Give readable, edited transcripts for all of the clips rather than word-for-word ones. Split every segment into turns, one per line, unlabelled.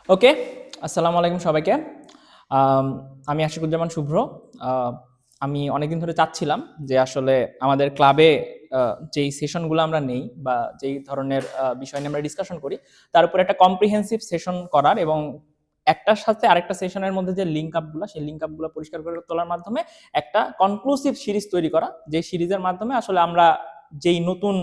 ওকে, আসসালামু আলাইকুম সবাইকে। আমি আশিকুজ্জামান শুভ্র। আহ, আমি অনেকদিন ধরে চাচ্ছিলাম যে আসলে আমাদের ক্লাবে যেই সেশনগুলো আমরা নেই বা যেই ধরনের বিষয় নিয়ে আমরা ডিসকাশন করি তার উপর একটা কম্প্রিহেন্সিভ সেশন করার এবং একটার সাথে আরেকটা সেশনের মধ্যে যে লিঙ্ক আপগুলো সেই লিঙ্ক আপগুলো পরিষ্কার করে তোলার মাধ্যমে একটা কনক্লুসিভ সিরিজ তৈরি করা, যে সিরিজের মাধ্যমে আসলে আমরা যেই নতুন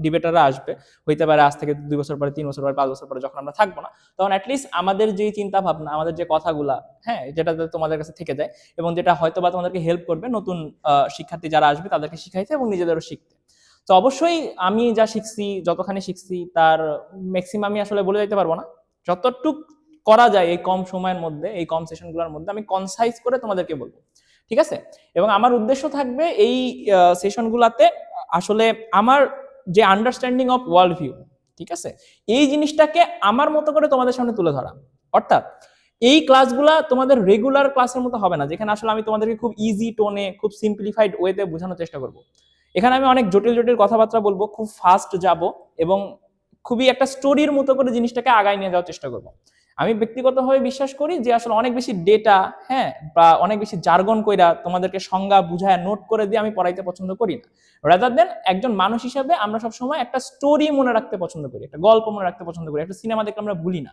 ডিবেটাররা আসবে, হইতে পারে আজ থেকে 2 বছর পরে, 3 বছর পরে, 5 বছর পরে যখন আমরা থাকবো না, তখন অ্যাটলিস্ট আমাদের যে চিন্তা ভাবনা, আমাদের যে কথাগুলা, হ্যাঁ, যেটা তোমাদের কাছে থেকে যায় এবং যেটা হয়তো বা তোমাদেরকে হেল্প করবে নতুন শিক্ষার্থী যারা আসবে তাদেরকে শিখাইতে এবং নিজেদেরও শিখতে। তো অবশ্যই আমি যা শিখছি, যতখানি শিখছি তার ম্যাক্সিমামই আসলে বলে দিতে পারবো না। যতটুক করা যায় এই কম সময়ের মধ্যে, এই কম সেশনগুলোর মধ্যে আমি কনসাইজ করে তোমাদেরকে বলবো, ঠিক আছে? এবং আমার উদ্দেশ্য থাকবে এই সেশনগুলোতে আসলে আমার যে আন্ডারস্ট্যান্ডিং অফ ওয়ার্ল্ড ভিউ, ঠিক আছে, এই জিনিসটাকে আমার মতো করে তোমাদের সামনে তুলে ধরা। অর্থাৎ এই ক্লাসগুলা তোমাদের রেগুলার ক্লাসের মতো হবে না, যেখানে আসলে আমি তোমাদেরকে খুব ইজি টোনে, খুব সিম্পলিফাইড ওয়েতে বোঝানোর চেষ্টা করব। এখানে আমি অনেক জটিল জটিল কথাবার্তা বলবো, খুব ফাস্ট যাব এবং খুবই একটা স্টোরির মতো করে জিনিসটাকে আগায় নিয়ে যাওয়ার চেষ্টা করব। আমি ব্যক্তিগতভাবে বিশ্বাস করি যে আসলে অনেক বেশি ডেটা, হ্যাঁ, বা অনেক বেশি জার্গন কইরা তোমাদেরকে সংজ্ঞা বুঝায় নোট করে দিয়ে আমি পড়াইতে পছন্দ করি না। রাদার দেন একজন মানুষ হিসেবে আমরা সবসময় একটা স্টোরি মনে রাখতে পছন্দ করি, একটা গল্প মনে রাখতে পছন্দ করি, একটা সিনেমা দেখলে আমরা ভুলি না।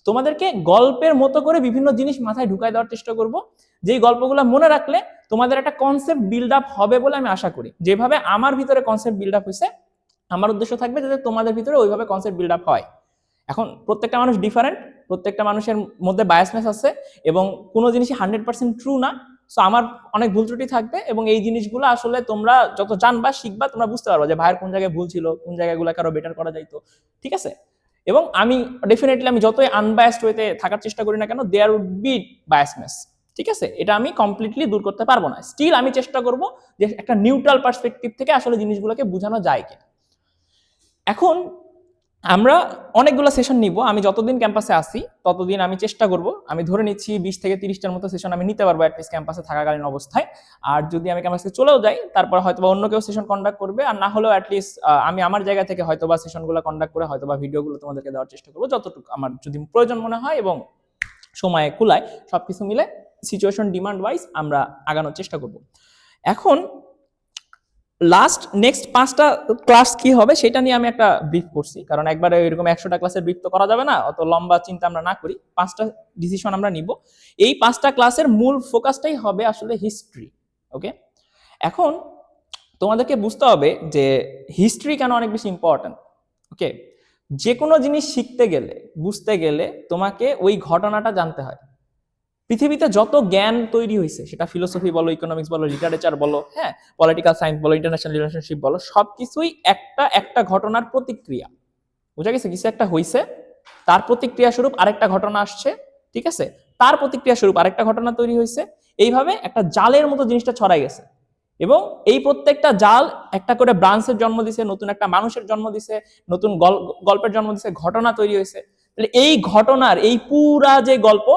তোমাদেরকে গল্পের মতো করে বিভিন্ন জিনিস মাথায় ঢুকাই দেওয়ার চেষ্টা করব, যেই গল্পগুলো মনে রাখলে তোমাদের একটা কনসেপ্ট বিল্ড আপ হবে বলে আমি আশা করি। যেভাবে আমার ভিতরে কনসেপ্ট বিল্ড আপ হয়েছে, আমার উদ্দেশ্য থাকবে যাতে তোমাদের ভিতরে ওইভাবে কনসেপ্ট বিল্ড আপ হয়। এখন প্রত্যেকটা মানুষ ডিফারেন্ট, প্রত্যেকটা মানুষের মধ্যে বায়াসনেস আছে এবং কোনো জিনিসই 100% ট্রু না। সো আমার অনেক ভুল ত্রুটি থাকবে এবং এই জিনিসগুলো আসলে তোমরা যত জানবা, শিখবা, তোমরা বুঝতে পারবা যে ভাইয়ের কোন জায়গায় ভুল ছিল, কোন জায়গাগুলো আরো বেটার করা যাইতো, ঠিক আছে? এবং আমি ডেফিনেটলি, আমি যতই আনবায়াসড ওয়েতে থাকার চেষ্টা করি না কেন, দেয়ার উড বি বায়াসনেস, ঠিক আছে? এটা আমি কমপ্লিটলি দূর করতে পারবো না। স্টিল আমি চেষ্টা করব যে একটা নিউট্রাল পার্সপেক্টিভ থেকে আসলে জিনিসগুলোকে বোঝানো যায় কিনা। এখন আমরা অনেকগুলো সেশন নিব। আমি যতদিন ক্যাম্পাসে আসি ততদিন আমি চেষ্টা করব, আমি ধরে নিচ্ছি 20 থেকে 30টার মতো সেশন আমি নিতে পারবো অ্যাটলিস্ট ক্যাম্পাসে থাকাকালীন অবস্থায়। আর যদি আমি ক্যাম্পাসে চলেও যাই, তারপর হয়তো অন্য কেউ সেশন কন্ডাক্ট করবে, আর না হলেও অ্যাটলিস্ট আমি আমার জায়গা থেকে হয়তোবা সেশনগুলো কন্ডাক্ট করে হয়তোবা ভিডিওগুলো তোমাদেরকে দেওয়ার চেষ্টা করবো যতটুকু আমার যদি প্রয়োজন মনে হয় এবং সময়ে কুলায়। সবকিছু মিলে সিচুয়েশন ডিমান্ড ওয়াইজ আমরা আগানোর চেষ্টা করব। এখন নেক্সট 5টা ক্লাস কি হবে সেটা নিয়ে আমি একটা ব্রিফ করছি, কারণ একবারে এরকম 100টা ক্লাসের ব্রিফ তো করা যাবে না, অত লম্বা চিন্তা আমরা না করি। 5টা ডিসিশন আমরা নিব। এই 5টা ক্লাসের মূল ফোকাসটাই হবে আসলে হিস্ট্রি। ওকে, এখন তোমাদেরকে বুঝতে হবে যে হিস্ট্রি কেন অনেক বেশি ইম্পর্টেন্ট। ওকে, যে কোনো জিনিস শিখতে গেলে, বুঝতে গেলে তোমাকে ওই ঘটনাটা জানতে হয়। পৃথিবীতে যত জ্ঞান তৈরি হয়েছে, সেটা ফিলোসফি বলো, ইকোনমিক্স বলো, লিটারেচার বলো, হ্যাঁ, পলিটিক্যাল সায়েন্স বলো, ইন্টারন্যাশনাল রিলেশনশিপ বলো, সবকিছুই একটা একটা ঘটনার প্রতিক্রিয়া। বুঝা গেছে? কিছু একটা হয়েছে, তার প্রতিক্রিয়া স্বরূপ আরেকটা ঘটনা আসছে, ঠিক আছে, তার প্রতিক্রিয়া স্বরূপ আরেকটা ঘটনা তৈরি হয়েছে। এইভাবে একটা জালের মতো জিনিসটা ছড়াই গেছে এবং এই প্রত্যেকটা জাল একটা করে ব্রাঞ্চের জন্ম দিছে, নতুন একটা মানুষের জন্ম দিছে, নতুন গল্পের জন্ম দিছে, ঘটনা তৈরি হয়েছে। তাহলে এই ঘটনার এই পুরা যে গল্প,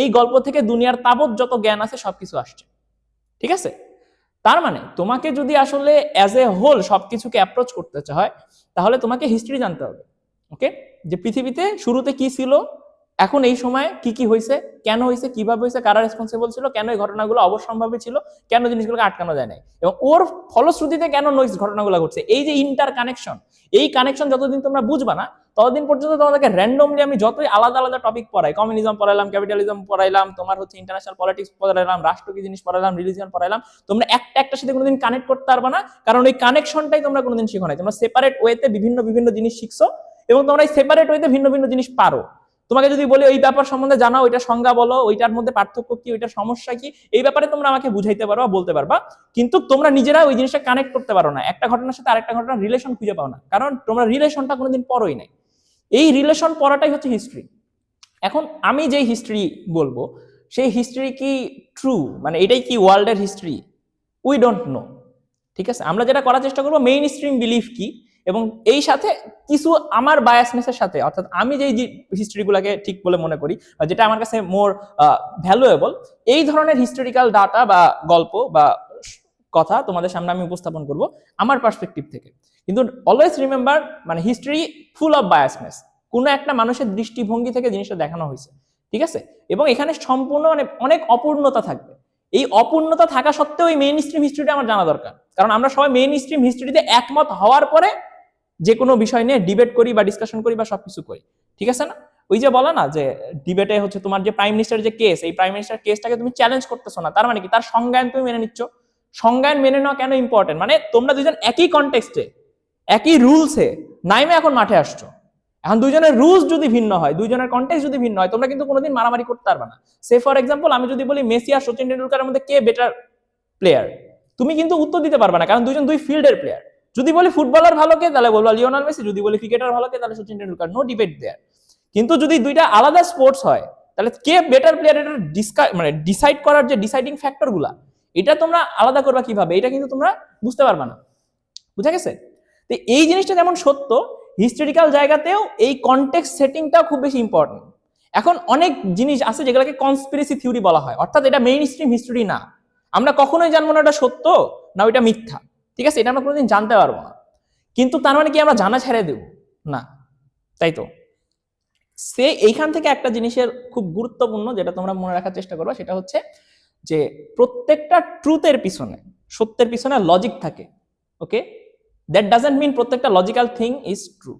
এই গল্প থেকে দুনিয়ার তাবৎ যত জ্ঞান আছে সবকিছু আসছে, ঠিক আছে? তার মানে তোমাকে যদি আসলে অ্যাজ এ হোল সবকিছুকে অ্যাপ্রোচ করতে হয়, তাহলে তোমাকে হিস্ট্রি জানতে হবে। ওকে, যে পৃথিবীতে শুরুতে কি ছিল, এখন এই সময় কি কি হয়েছে, কেন হয়েছে, কিভাবে হয়েছে, কারা রেসপন্সিবল ছিল, কেন এই ঘটনাগুলো অবশ্যম্ভাবী ছিল, কেন জিনিসগুলোকে আটকানো যায় নাই, এবং ওর ফলশ্রুতিতে কেন নইস ঘটনাগুলো ঘটছে। এই যে ইন্টার কানেকশন, এই কানেকশন যতদিন তোমরা বুঝবা না, ততদিন পর্যন্ত তোমাদেরকে র্যান্ডমলি আমি যতই আলাদা আলাদা টপিক পড়াই, কমিউনিজম পড়াইলাম, ক্যাপিটালিজম পড়াইলাম, তোমার হচ্ছে ইন্টারন্যাশনাল পলিটিক্স পড়াইলাম, রাষ্ট্র কি জিনিস পড়াইলাম, রিলিজিয়ন পড়াইলাম, তোমরা একটা একটার সাথে কোনোদিন কানেক্ট করতে পারবা না, কারণ ওই কানেকশনটাই তোমরা কোনোদিন শিখো নাই। তোমরা সেপারেট ওয়েতে বিভিন্ন বিভিন্ন জিনিস শিখছো এবং তোমরা এই সেপারেট ওয়েতে ভিন্ন ভিন্ন জিনিস পারো। তোমাকে যদি বলি ওই ব্যাপার সম্বন্ধে জানাও, ওইটা সংজ্ঞা বলো, ওইটার মধ্যে পার্থক্য কি, ওইটার সমস্যা কি, এই ব্যাপারে তোমরা আমাকে বুঝাইতে পারো, বলতে পারবা, কিন্তু তোমরা নিজেরা ওই জিনিসটা কানেক্ট করতে পারো না, একটা ঘটনার সাথে আরেকটা ঘটনার রিলেশন খুঁজে পাও না, কারণ তোমরা রিলেশনটা কোনোদিন পড়োই নাই। এই রিলেশন পড়াটাই হচ্ছে হিস্ট্রি। এখন আমি যেই হিস্ট্রি বলবো, সেই হিস্ট্রি কি ট্রু, মানে এটাই কি ওয়ার্ল্ডের হিস্ট্রি, উই ডোন্ট নো, ঠিক আছে? আমরা যেটা করার চেষ্টা করবো, মেইন স্ট্রিম বিলিফ কি, এবং এই সাথে কিছু আমার বায়াসনেসের সাথে, অর্থাৎ আমি যেই হিস্ট্রিগুলোকে ঠিক বলে মনে করি বা যেটা আমার কাছে মোর ভ্যালুয়েবল, এই ধরনের হিস্টোরিক্যাল ডাটা বা গল্প বা কথা তোমাদের সামনে আমি উপস্থাপন করব আমার পার্সপেক্টিভ থেকে। কিন্তু অলওয়েজ রিমেম্বার, মানে হিস্ট্রি ফুল অফ বায়াসনেস, কোনো একটা মানুষের দৃষ্টিভঙ্গি থেকে জিনিসটা দেখানো হয়েছে, ঠিক আছে? এবং এখানে সম্পূর্ণ মানে অনেক অপূর্ণতা থাকবে। এই অপূর্ণতা থাকা সত্ত্বেও এই মেইন স্ট্রিম হিস্ট্রিটা আমার জানা দরকার, কারণ আমরা সবাই মেইন স্ট্রিম হিস্ট্রিতে একমত হওয়ার পরে যে কোনো বিষয় নিয়ে ডিবেট করি বা ডিসকাশন করি বা সবকিছু করি, ঠিক আছে না? ওই যে বলা না যে ডিবেটে হচ্ছে তোমার যে প্রাইম মিনিস্টার যে কেস, এই প্রাইম মিনিস্টার কেসটাকে তুমি চ্যালেঞ্জ করতেছো না, তার মানে কি তার সংজ্ঞান তুমি মেনে নিচ্ছ। সংজ্ঞান মেনে নেওয়া কেন ইম্পর্টেন্ট? মানে তোমরা দুজন একই কনটেক্সটে একই রুলসে নাইমে এখন মাঠে আসছো, এখন দুইজনের রুলস যদি ভিন্ন হয়, দুইজনের কনটেক্সট যদি ভিন্ন হয়, তোমরা কিন্তু কোনোদিন মারামারি করতে পারবে না। সে ফর এক্সাম্পল আমি যদি বলি মেসি আর সচিন টেন্ডুলকারের মধ্যে কে বেটার প্লেয়ার, তুমি কিন্তু উত্তর দিতে পারবে না, কারণ দুইজন দুই ফিল্ডের প্লেয়ার। যদি বলি ফুটবলার ভালো কে, তাহলে বলবো লিওনাল মেসি, যদি বলি ক্রিকেটার ভালো কে, তাহলে সচিন টেন্ডুলকার, নো ডিবেট দেয়ার। কিন্তু যদি দুইটা আলাদা স্পোর্টস হয়, তাহলে কে বেটার প্লেয়ার এটা মানে ডিসাইড করার যে ডিসাইডিং ফ্যাক্টর গুলা, এটা তোমরা আলাদা করবা কিভাবে, এটা কিন্তু তোমরা বুঝতে পারবে না। বুঝা গেছে? তো এই জিনিসটা যেমন সত্য, হিস্টোরিক্যাল জায়গাতেও এই কনটেক্সট সেটিংটাও খুব বেশি ইম্পর্টেন্ট। এখন অনেক জিনিস আছে যেগুলোকে কনস্পিরেসি থিওরি বলা হয়, অর্থাৎ এটা মেইন স্ট্রিম হিস্টোরি না। আমরা কখনোই জানবো না এটা সত্য না ওইটা মিথ্যা, ঠিক আছে? এটা আমরা কোনোদিন জানতে পারবো না। কিন্তু তার মানে কি আমরা জানা ছেড়ে দেব? না, তাই তো। সে এইখান থেকে একটা জিনিসের খুব গুরুত্বপূর্ণ যেটা তোমরা মনে রাখার চেষ্টা করবা, সেটা হচ্ছে যে প্রত্যেকটা ট্রুথের পিছনে, সত্যের পিছনে লজিক থাকে। ওকে, দ্যাট ডাজন্ট মিন প্রত্যেকটা লজিক্যাল থিং ইজ ট্রু।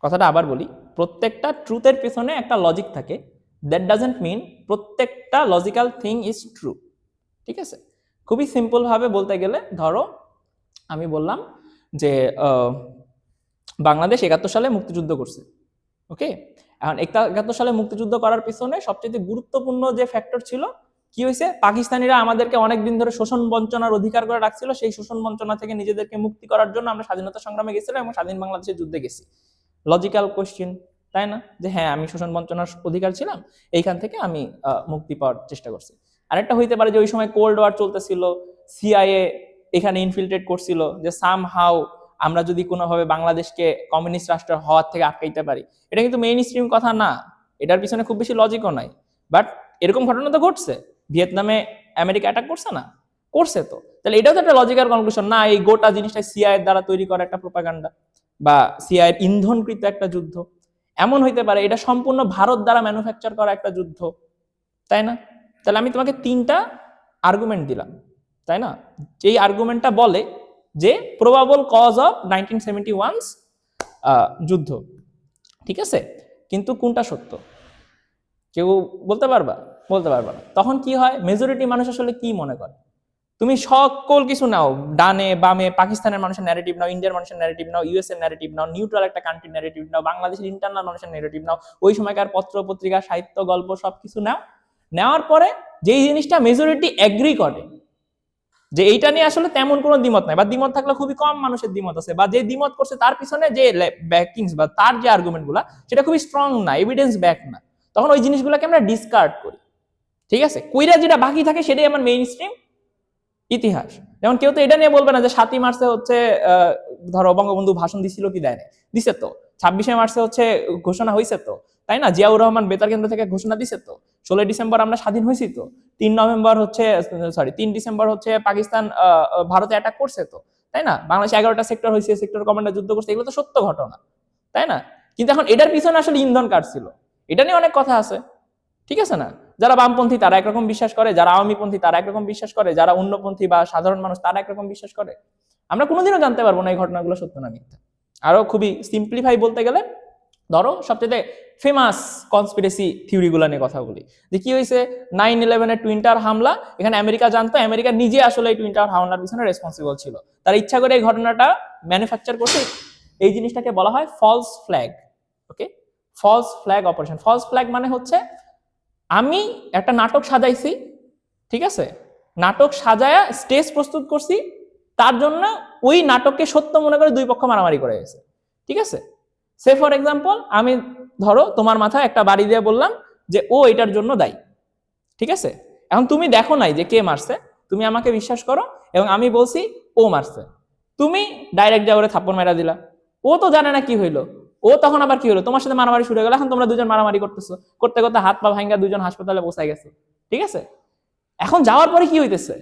কথাটা আবার বলি, প্রত্যেকটা ট্রুথের পিছনে একটা লজিক থাকে, দ্যাট ডাজন্ট মিন প্রত্যেকটা লজিক্যাল থিং ইজ ট্রু, ঠিক আছে? খুবই সিম্পল ভাবে বলতে গেলে, ধরো আমি বললাম যে বাংলাদেশ ৭১ সালে মুক্তিযুদ্ধ করছে, ওকে? এখন ৭১ সালে মুক্তিযুদ্ধ করার পিছনে সবচেয়ে গুরুত্বপূর্ণ যে ফ্যাক্টর ছিল, কি হয়েছে? পাকিস্তানিরা আমাদেরকে অনেকদিন ধরে শোষণ বঞ্চনার অধিকার করে রাখছিল, সেই শোষণ বঞ্চনা থেকে নিজেদেরকে মুক্তি করার জন্য আমরা স্বাধীনতা সংগ্রামে গেছিলাম এবং স্বাধীন বাংলাদেশের যুদ্ধে গেছি। লজিক্যাল কোশ্চেন, তাই না? যে হ্যাঁ, আমি শোষণ বঞ্চনার অধিকার ছিলাম, এইখান থেকে আমি মুক্তি পাওয়ার চেষ্টা করছি। আরেকটা হইতে পারে যে ওই সময় কোল্ড ওয়ার চলতেছিল, সিআইএ এখানে ইনফিল্ট্রেট করছিল, যে সাম হাউ আমরা যদি কোনোভাবে বাংলাদেশকে কমিউনিস্ট রাষ্ট্র হওয়ার থেকে আটকাইতে পারি। এটা কিন্তু মেইন স্ট্রিম কথা না, এটার পিছনে খুব বেশি লজিকও নাই, বাট এরকম ঘটনা তো ঘটছে। ভিয়েতনামে আমেরিকা অ্যাটাক করছে না? করছে তো। তাহলে এটাও তো একটা লজিক্যাল কনক্লুশন না, এই গোটা জিনিসটা সিআই এর দ্বারা তৈরি করা একটা প্রোপাগান্ডা বা সিআই এর ইন্ধনকৃত একটা যুদ্ধ। এমন হইতে পারে এটা সম্পূর্ণ ভারত দ্বারা ম্যানুফ্যাকচার করা একটা যুদ্ধ, তাই না? তাহলে আমি তোমাকে 3টা আর্গুমেন্ট দিলাম, তাই না? যেই আর্গুমেন্টটা বলে যে প্রবাবল কজ অফ 1971 যুদ্ধ, ঠিক আছে? কিন্তু কোনটা সত্য কেউ বলতে পারবা? বলতে পারবা না। তখন কি হয়, মেজরিটি মানুষ আসলে কি মনে করে? তুমি সকল কিছু নাও, ডানে বামে, পাকিস্তানের মানুষের ন্যারেটিভ নাও, ইন্ডিয়ার মানুষের ন্যারেটিভ নাও, ইউএস এর ন্যারেটিভ নাও, নিউট্রাল একটা কান্ট্রির ন্যারেটিভ নাও, বাংলাদেশের ইন্টারনাল মানুষের ন্যারেটিভ নাও, ওই সময়কার পত্র পত্রিকা সাহিত্য গল্প সবকিছু নাও। নেওয়ার পরে যেই জিনিসটা মেজরিটি এগ্রি করে যে এইটা নিয়ে আসলে তেমন কোনো দ্বিমত নাই, বা দ্বিমত থাকলে খুবই কম মানুষের দ্বিমত আছে, বা যে দ্বিমত করছে তার পিছনে যে ব্যাকিংস বা তার যে আর্গুমেন্ট গুলা সেটা খুবই স্ট্রং না, এভিডেন্স ব্যাক না, তখন ওই জিনিসগুলোকে আমরা ডিসকার্ড করি, ঠিক আছে? কইরা যেটা বাকি থাকে সেটাই আমার মেইন স্ট্রিম ইতিহাস। যেমন কেউ তো এটা নিয়ে বলবে না যে 7ই মার্চে হচ্ছে ধরো বঙ্গবন্ধু ভাষণ দিছিল কি দেয় না, দিছে তো। 26শে মার্চে হচ্ছে ঘোষণা হয়েছে তো, তাই না? জিয়াউর রহমান বেতার কেন্দ্র থেকে ঘোষণা দিছে তো। 16 ডিসেম্বর আমরা স্বাধীন হয়েছি তো। 3 ডিসেম্বর হচ্ছে পাকিস্তান ভারতে অ্যাটাক করছে তো, তাই না? বাংলাদেশে 11টা সেক্টর হয়েছে, সেক্টর কমান্ডার যুদ্ধ করছে, এগুলো তো সত্য ঘটনা, তাই না? কিন্তু এখন এটার পিছনে আসলে ইন্ধন কাটছিল, এটা নিয়ে অনেক কথা আছে, ঠিক আছে না? যারা বামপন্থী তারা একরকম বিশ্বাস করে, যারা আওয়ামীপন্থী তারা একরকম বিশ্বাস করে, যারা অন্যপন্থী বা সাধারণ মানুষ তারা একরকম বিশ্বাস করে। আমরা কোনোদিনও জানতে পারবো না এই ঘটনাগুলো সত্য না মিথ্যা। আরো খুবই সিম্পলিফাই বলতে গেলে, ধরো সবচেয়ে ফেমাস কনস্পিরেসি থিওরি গুলা নিয়ে কথা বলি, যে কি হয়েছে 9/11 টুইন টাওয়ার হামলা, এখানে আমেরিকা জানতো, আমেরিকা নিজে আসলে এই টুইন টাওয়ার হামলার পিছনে রেসপন্সিবল ছিল, তারা ইচ্ছা করে এই ঘটনাটা ম্যানুফ্যাকচার করছে। এই জিনিসটাকে বলা হয় false flag. Okay, false flag operation. False flag মানে হচ্ছে আমি একটা নাটক সাজাইছি, ঠিক আছে? নাটক সাজায়া স্টেজ প্রস্তুত করছি, তার জন্য ওই নাটককে সত্য মনে করে দুই পক্ষ মারামারি করে গেছে, ঠিক আছে? সে ফর এক্সাম্পল আমি ধরো তোমার মাথায় একটা বাড়ি দিয়ে বললাম যে ও এটার জন্য দায়ী, ঠিক আছে? এখন তুমি দেখো নাই যে কে মারছে, তুমি আমাকে বিশ্বাস করো, এবং আমি বলছি ও মারছে, তুমি ডাইরেক্ট যাওয়ারে থাপ্পড় মেরা দিলা, ও তো জানে না কি হইলো, ও তখন আবার কি হলো, তোমার সাথে মারামারি শুরু হয়ে গেল, এখন তোমরা দুজন মারামারি করতেছো, করতে করতে হাত পা ভাঙ্গা দুজন হাসপাতালে পৌঁছায় গেছে, ঠিক আছে? এখন যাওয়ার পরে কি হইতেছে,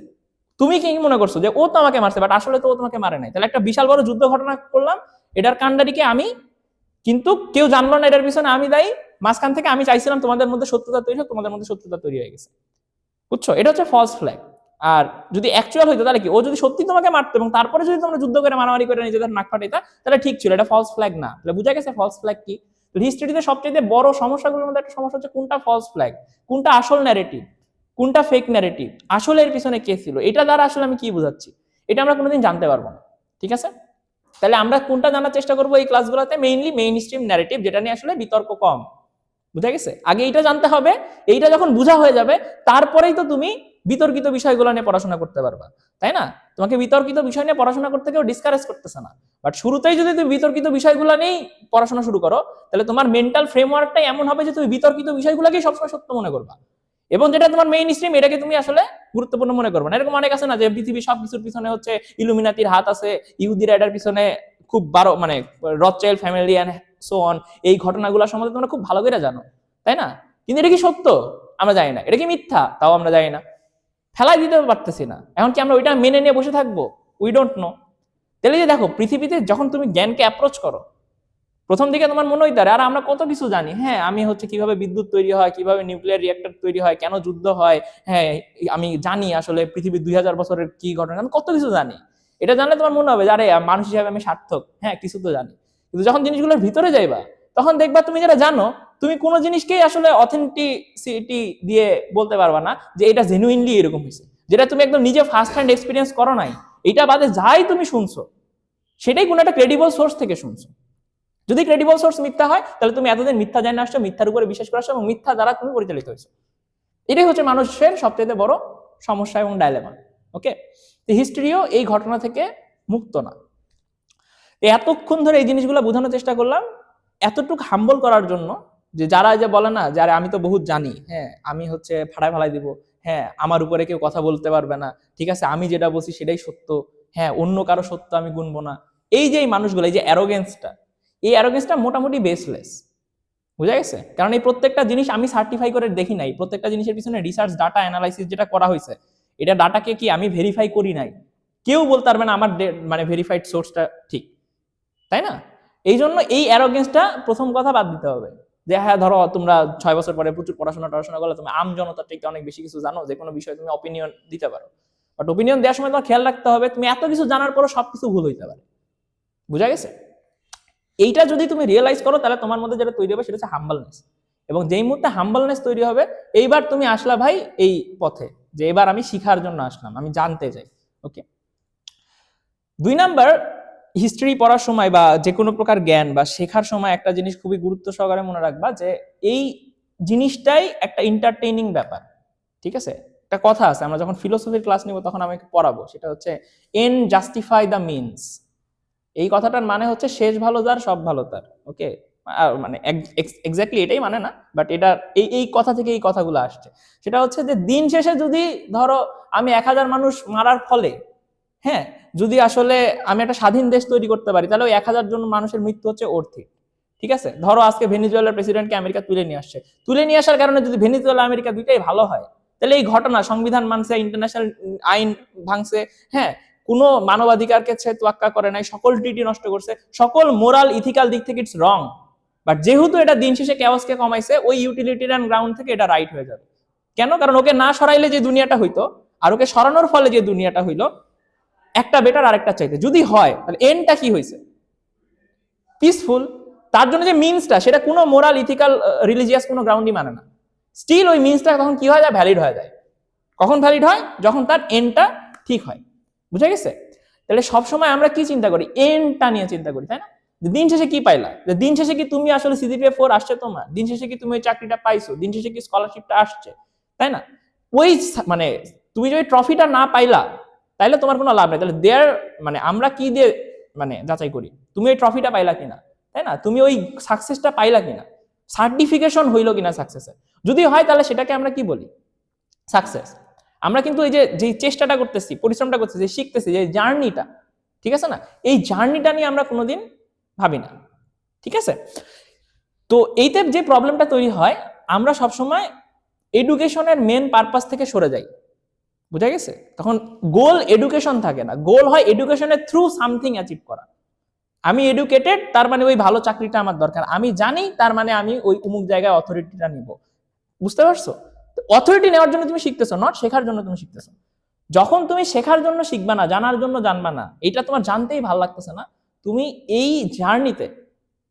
তুমি কি মনে করছো যে ও তো আমাকে মারছে, বাট আসলে তো ও তোমাকে মারে নাই, তাহলে একটা বিশাল বড় যুদ্ধ ঘটনা করলাম, এটার কাণ্ডারিকে আমি কিন্তু কেউ জানলো না এটার পিছনে আমি দায়ী, মাঝখান থেকে আমি চাইছিলাম তোমাদের মধ্যে সত্যতা তৈরি হোক, তোমাদের মধ্যে সত্যতা তৈরি হয়ে গেছে। বুঝছো, এটা হচ্ছে ফলস ফ্ল্যাগ। আর যদি অ্যাকচুয়াল হইতো তাহলে কি, ও যদি সত্যি তোমাকে মারতো এবং তারপরে যদি তোমরা যুদ্ধ করে মারামারি করে নিজেদের নাক ফাটাইতা তাহলে ঠিক ছিল, এটা ফলস ফ্ল্যাগ না। তাহলে বুঝা গেছে ফলস ফ্ল্যাগ কি। তো হিস্ট্রিতে সবচেয়ে বড় সমস্যাগুলোর মধ্যে একটা সমস্যা হচ্ছে কোনটা ফলস ফ্ল্যাগ, কোনটা আসল ন্যারেটিভ, কোনটা ফেক ন্যারেটিভ, আসলে এর পিছনে কে ছিল, এটা দ্বারা আসলে আমি কি বুঝাচ্ছি এটা আমরা কোনোদিন জানতে পারবো না। ঠিক আছে, তাহলে আমরা কোনটা জানার চেষ্টা করবো এই ক্লাসগুলোতে, মেইনলি মেইন স্ট্রিম ন্যারেটিভ, যেটা নিয়ে আসলে বিতর্ক কম। বুঝা গেছে, আগে এইটা জানতে হবে, এইটা যখন বুঝা হয়ে যাবে তারপরেই তো তুমি বিতর্কিত বিষয়গুলো নিয়ে পড়াশোনা করতে পারবা, তাই না? তোমাকে বিতর্কিত বিষয় নিয়ে পড়াশোনা করতে কেউ ডিসকারেজ করতেছে না, বাট শুরুতেই যদি তুমি বিতর্কিত বিষয়গুলো নিয়েই পড়াশোনা শুরু করো তাহলে তোমার মেন্টাল ফ্রেমওয়ার্কটাই এমন হবে যে তুমি বিতর্কিত বিষয়গুলোকেই সবসময় সত্য মনে করবা, এবং যেটা তোমার মেইন স্ট্রিম এটাকে তুমি আসলে গুরুত্বপূর্ণ মনে করবে না। এরকম অনেক আছে না যে পৃথিবী সবকিছুর পিছনে হচ্ছে ইলুমিনাতির হাত আছে, ইহুদিরা এটার পিছনে খুব মানে Rothschild family and so on, এই ঘটনাগুলো সম্বন্ধে তোমরা খুব ভালো করে জানো, তাই না? কিন্তু এটা কি সত্য? আমরা জানি না। এটা কি মিথ্যা? তাও আমরা জানি না, ফেলাই দিতে পারতেছি না। এখন কি আমরা ওইটা মেনে নিয়ে বসে থাকবো? We don't know. তাহলে যে দেখো, পৃথিবীতে যখন তুমি জ্ঞানকে অ্যাপ্রোচ করো, প্রথম দিকে তোমার মনে হইতে পারে আর আমরা কত কিছু জানি, হ্যাঁ আমি হচ্ছে কিভাবে বিদ্যুৎ তৈরি হয়, কিভাবে নিউক্লিয়ার রিঅ্যাক্টর তৈরি হয়, কেন যুদ্ধ হয়, হ্যাঁ আমি জানি আসলে পৃথিবীর 2000 বছরের কি ঘটনা, আমি কত কিছু জানি। এটা জানলে তোমার মনে হবে যে আরে মানুষ হিসাবে আমি সার্থক, হ্যাঁ কিছু তো জানি। কিন্তু যখন জিনিসগুলোর ভিতরে যাইবা তখন দেখবা তুমি যেটা জানো, তুমি কোনো জিনিসকেই আসলে অথেন্টিসিটি দিয়ে বলতে পারবা না যে এটা জেনুইনলি এরকম হয়েছে, যেটা তুমি একদম নিজে ফার্স্ট হ্যান্ড এক্সপিরিয়েন্স করো নাই। এটা বাদে যাই তুমি শুনছো সেটাই কোনো একটা ক্রেডিবল সোর্স থেকে শুনছো। যদি ক্রেডিবল সোর্স মিথ্যা হয় তাহলে তুমি এতদিন মিথ্যা জানে আসছো, মিথ্যার উপরে বিশ্বাস করে আসছো এবং মিথ্যা দ্বারা তুমি পরিচালিত হয়েছো। এটাই হচ্ছে মানুষের সবচেয়ে বড় সমস্যা এবং ডায়লেমা। ওকে, হিস্ট্রিও এই ঘটনা থেকে মুক্ত না। এতক্ষণ ধরে এই জিনিসগুলো বোঝানোর চেষ্টা করলাম এতটুকু হাম্বল করার জন্য, যে যারা যে বলে না যে আরে আমি তো বহুত জানি, হ্যাঁ আমি হচ্ছে ফাড়ায় ফালাই দিব, হ্যাঁ আমার উপরে কেউ কথা বলতে পারবে না, ঠিক আছে আমি যেটা বলছি সেটাই সত্য, হ্যাঁ অন্য কারো সত্য আমি গুনবো না, এই যে মানুষগুলো, এই যে অ্যারোগেন্সটা, এই অ্যারোগেন্সটা মোটামুটি বেসলেস। বুঝা গেছে? কারণ এই প্রত্যেকটা জিনিস আমি সার্টিফাই করে দেখি নাই, প্রত্যেকটা জিনিসের পিছনে রিসার্চ ডাটা অ্যানালাইসিস যেটা করা হয়েছে, এটা ডাটাকে কি আমি ভেরিফাই করি নাই, কেউ বলতে পারবে না আমার মানে ভেরিফাইড সোর্সটা ঠিক, তাই না? এই জন্য এই অ্যারোগেন্সটা প্রথম কথা বাদ দিতে হবে। যে হ্যাঁ ধরো তোমরা 6 বছর পরে প্রচুর পড়াশোনা করলে তুমি আম জনতার থেকে অনেক বেশি কিছু জানো, যে কোনো বিষয়ে তুমি অপিনিয়ন দিতে পারো, বাট অপিনিয়ন দেওয়ার সময় তোমার খেয়াল রাখতে হবে তুমি এত কিছু জানার পরও সবকিছু ভুল হইতে পারে। বুঝা গেছে? এইটা যদি তুমি রিয়েলাইজ করো তাহলে তোমার মধ্যে যেটা তৈরি হবে সেটা হচ্ছে হাম্বলনেস, এবং যেই মুহূর্তে হাম্বলনেস তৈরি হবে এইবার তুমি আসলা ভাই এই পথে, যে এবার আমি শিখার জন্য আসলাম, আমি জানতে চাই। ওকে, 2 নাম্বার, হিস্ট্রি পড়ার সময় বা যে কোনো প্রকার জ্ঞান বা শেখার সময় একটা জিনিস খুবই গুরুত্ব সহকারে মনে রাখবা, যে এই জিনিসটাই একটা এন্টারটেইনিং ব্যাপার। ঠিক আছে, একটা কথা আছে, আমরা যখন ফিলোসফির ক্লাস নিব তখন আমি পড়াবো, সেটা হচ্ছে এন্ড জাস্টিফাই দ্য মিনস। এই কথাটার মানে হচ্ছে শেষ ভালো যার সব ভালো তার। ওকে, মানে এক্স্যাক্টলি এটাই মানে না, বাট এটা এই এই কথা থেকে এই কথাগুলো আসছে। সেটা হচ্ছে যে দিন শেষে যদি ধরো আমি 1000 মানুষ মারার ফলে, হ্যাঁ যদি আসলে আমি একটা স্বাধীন দেশ তৈরি করতে পারি তাহলে ওই 1000 জন মানুষের মৃত্যু হচ্ছে অর্থিক। ঠিক আছে, ধরো আজকে ভেনিজুয়েলার প্রেসিডেন্টকে আমেরিকা তুলে নিয়ে আসার কারণে যদি ভেনিজুয়েলা আমেরিকা দুইটাই ভালো হয়, তাহলে এই ঘটনা সংবিধান মানছে, ইন্টারন্যাশনাল আইন ভাঙছে, হ্যাঁ কোনো মানবাধিকারকে সে তোয়াক্কা করে নাই, সকল ট্রিটি নষ্ট করছে, সকল মোরাল ইথিক্যাল দিক থেকে ইটস রং, বাট যেহেতু এটা দিন শেষে কেওয়াসকে কমাইছে ওই ইউটিলিটেরিয়ান গ্রাউন্ড থেকে এটা রাইট হয়ে যাবে। কেন? কারণ ওকে না সরাইলে যে দুনিয়াটা হইতো আর ওকে সরানোর ফলে যে দুনিয়াটা হইলো একটা বেটার আরেকটা চাইতে যদি হয়, তাহলে এন্ডটা কি হয়েছে? পিসফুল। তার জন্য যে মিনসটা সেটা কোনো মোরাল ইথিক্যাল রিলিজিয়াস কোনো গ্রাউন্ডই মানে না, স্টিল ওই মিনসটা তখন কি হয়ে যায়? ভ্যালিড হয়ে যায়। কখন ভ্যালিড হয়? যখন তার এন্ডটা ঠিক হয়। বুঝা গেছে? তাহলে সবসময় আমরা কি চিন্তা করি? এন্ডটা নিয়ে চিন্তা করি, তাই না? দিন শেষে কি পাইলা? দিন শেষে কি তুমি আসলে সিজিপিএ 4 আসছে তোমার? দিন শেষে কি তুমি ওই চাকরিটা পাইছো? দিন শেষে কি স্কলারশিপটা আসছে? তাই না? ওই মানে তুমি যদি ট্রফিটা না পাইলা তাইলে তোমার কোনো লাভ নেই। তাহলে দেয়ার মানে আমরা কি দিয়ে মানে যাচাই করি তুমি ওই ট্রফিটা পাইলা কিনা, তাই না? তুমি ওই সাকসেসটা পাইলা কিনা, সার্টিফিকেশন হইলো কিনা সাকসেসের। যদি হয় তাহলে সেটাকে আমরা কি বলি? সাকসেস। আমরা কিন্তু এই যে চেষ্টাটা করতেছি, পরিশ্রমটা করতেছি, শিখতেছি, যে জার্নিটা, ঠিক আছে না, এই জার্নিটা নিয়ে আমরা কোনোদিন ভাবি না। ঠিক আছে, তো এইতে যে প্রবলেমটা তৈরি হয়, আমরা সবসময় এডুকেশনের মেন পারপাস থেকে সরে যাই। বুঝা গেছে? তখন গোল এডুকেশন থাকে না, গোল হয় এডুকেশনের থ্রু সামথিং অ্যাচিভ করা। আমি এডুকেটেড, তার মানে ওই ভালো চাকরিটা আমার দরকার। আমি জানি, তার মানে আমি ওই অমুক জায়গায় অথরিটিটা নিব। বুঝতে পারছো? অথরিটি নেওয়ার জন্য তুমি শিখতেছো, নট শেখার জন্য তুমি শিখতেছো। যখন তুমি শেখার জন্য শিখবা না, জানার জন্য জানবা না, এটা তোমার জানতেই ভালো লাগতেছে না, তুমি এই জার্নিতে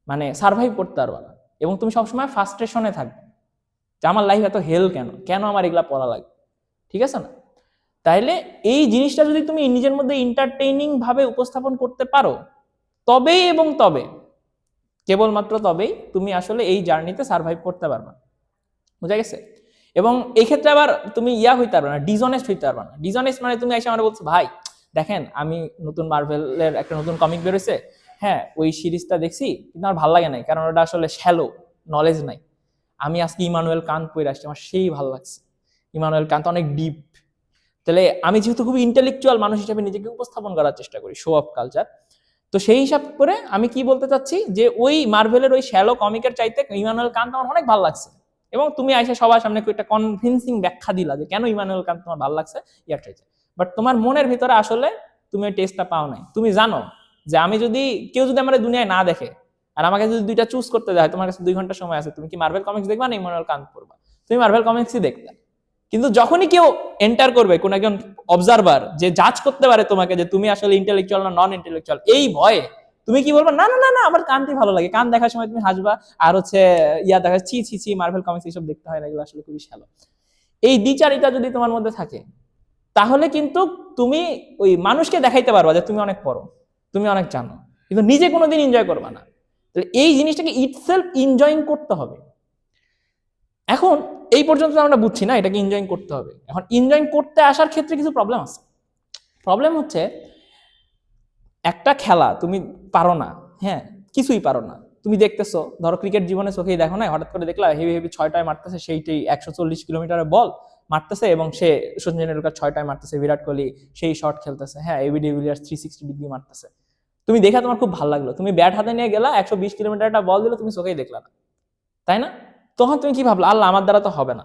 মানে সার্ভাইভ করতে পারবা না, এবং তুমি সবসময় ফ্রাস্ট্রেশনে থাকবে যে আমার লাইফ এত হেল কেন, কেন আমার এগুলা পড়া লাগে। ঠিক আছে না? তাইলে এই জিনিসটা যদি তুমি নিজের মধ্যে এন্টারটেইনিং ভাবে উপস্থাপন করতে পারো, তবেই এবং তবে, কেবলমাত্র তবেই তুমি আসলে এই জার্নিতে সার্ভাইভ করতে পারবা। বুঝা গেছে? এবং এই ক্ষেত্রে আবার তুমি হইতে পারবে না, ডিসঅনেস্ট হইতে পারবে না। ডিসঅনেস্ট মানে তুমি এসে আমার বলছো, ভাই দেখেন আমি নতুন মার্ভেলের একটা নতুন কমিক বেরোইছে, হ্যাঁ ওই সিরিজটা দেখছি, কিন্তু আমার ভালো লাগে নাই, কারণ ওটা আসলে শ্যালো, নলেজ নাই। আমি আজকে ইমানুয়েল কান্ত পড়ে আসছি, আমার সেই ভালো লাগছে। ইমানুয়েল কান্ত অনেক ডিপ। তাহলে আমি যেহেতু খুবই ইন্টেলেকচুয়াল মানুষ হিসেবে নিজেকে উপস্থাপন করার চেষ্টা করি, শো অফ কালচার, তো সেই হিসাব করে আমি কি বলতে চাচ্ছি যে ওই মার্ভেলের ওই শ্যালো কমিকের চাইতে ইমানুয়েল কান্ত আমার অনেক ভালো লাগছে। এবং তুমি আইসা সবার সামনে একটা কনভিন্সিং ব্যাখ্যা দিলা যে কেন ইমানুয়েল কান্ত তোমার ভালো লাগছে ইয়ার চাইতে। বাট তোমার মনের ভিতরে আসলে তুমি ওই টেস্টটা পাও নাই। তুমি জানো যে আমি যদি, কেউ যদি আমার দুনিয়ায় না দেখে আর আমাকে যদি দুইটা চুজ করতে দেয়, তোমার কাছে 2 ঘন্টা সময় আছে, তুমি কি মার্ভেল কমিক্স দেখবা না ইমানুয়েল কান্ত পড়বা? তুমি মার্ভেল কমিক্সই দেখতে। কিন্তু যখনই কেউ এন্টার করবে, কোন একজন অবজারভার যে জাজ করতে পারে তোমাকে যে তুমি আসলে ইন্টেলেকচুয়াল না নন ইন্টেলেকচুয়াল, এই ভয়ে তুমি কি বলবা, না না না না আমার কানটি ভালো লাগে, কান দেখার সময় তুমি হাসবা, আর হচ্ছে ইয়া দেখা ছি ছি ছি মার্ভেল কমিক্স এইসব দেখতে হয় না, এগুলো আসলে খুবই শ্যালো। এই দ্বিচারিতা যদি তোমার মধ্যে থাকে, তাহলে কিন্তু তুমি ওই মানুষকে দেখাইতে পারবা যে তুমি অনেক পড়ো, তুমি অনেক জানো, কিন্তু নিজে কোনোদিন এনজয় করবা না। এই জিনিসটাকে ইটসেলফ এনজয়িং করতে হবে। এখন এই পর্যন্ত আমরা বুঝছি না এটাকে এনজয় করতে হবে। এখন এনজয় করতে আসার ক্ষেত্রে কিছু প্রবলেম আছে। প্রবলেম হচ্ছে, একটা খেলা তুমি পারো না, হ্যাঁ কিছুই পারো না, তুমি দেখতেছো, ধরো ক্রিকেট জীবনে চোখেই দেখো না, হঠাৎ করে দেখলা হেভি হেভি 6টায় মারতেছে, সেইটাই 140 কিলোমিটারের বল মারতেছে, এবং সে সচিন টেন্ডুলকার 6টায় মারতেছে, বিরাট কোহলি সেই শট খেলতেছে, হ্যাঁ এবি ডিভিলিয়ার্স 360 ডিগ্রি মারতেছে, তুমি দেখা তোমার খুব ভালো লাগলো, তুমি ব্যাট হাতে নিয়ে গেলা, 120 কিলোমিটার একটা বল দিলে, তুমি চোখেই দেখলা না, তাই না? তখন তুমি কি ভাবলো, আল্লাহ আমার দ্বারা তো হবে না।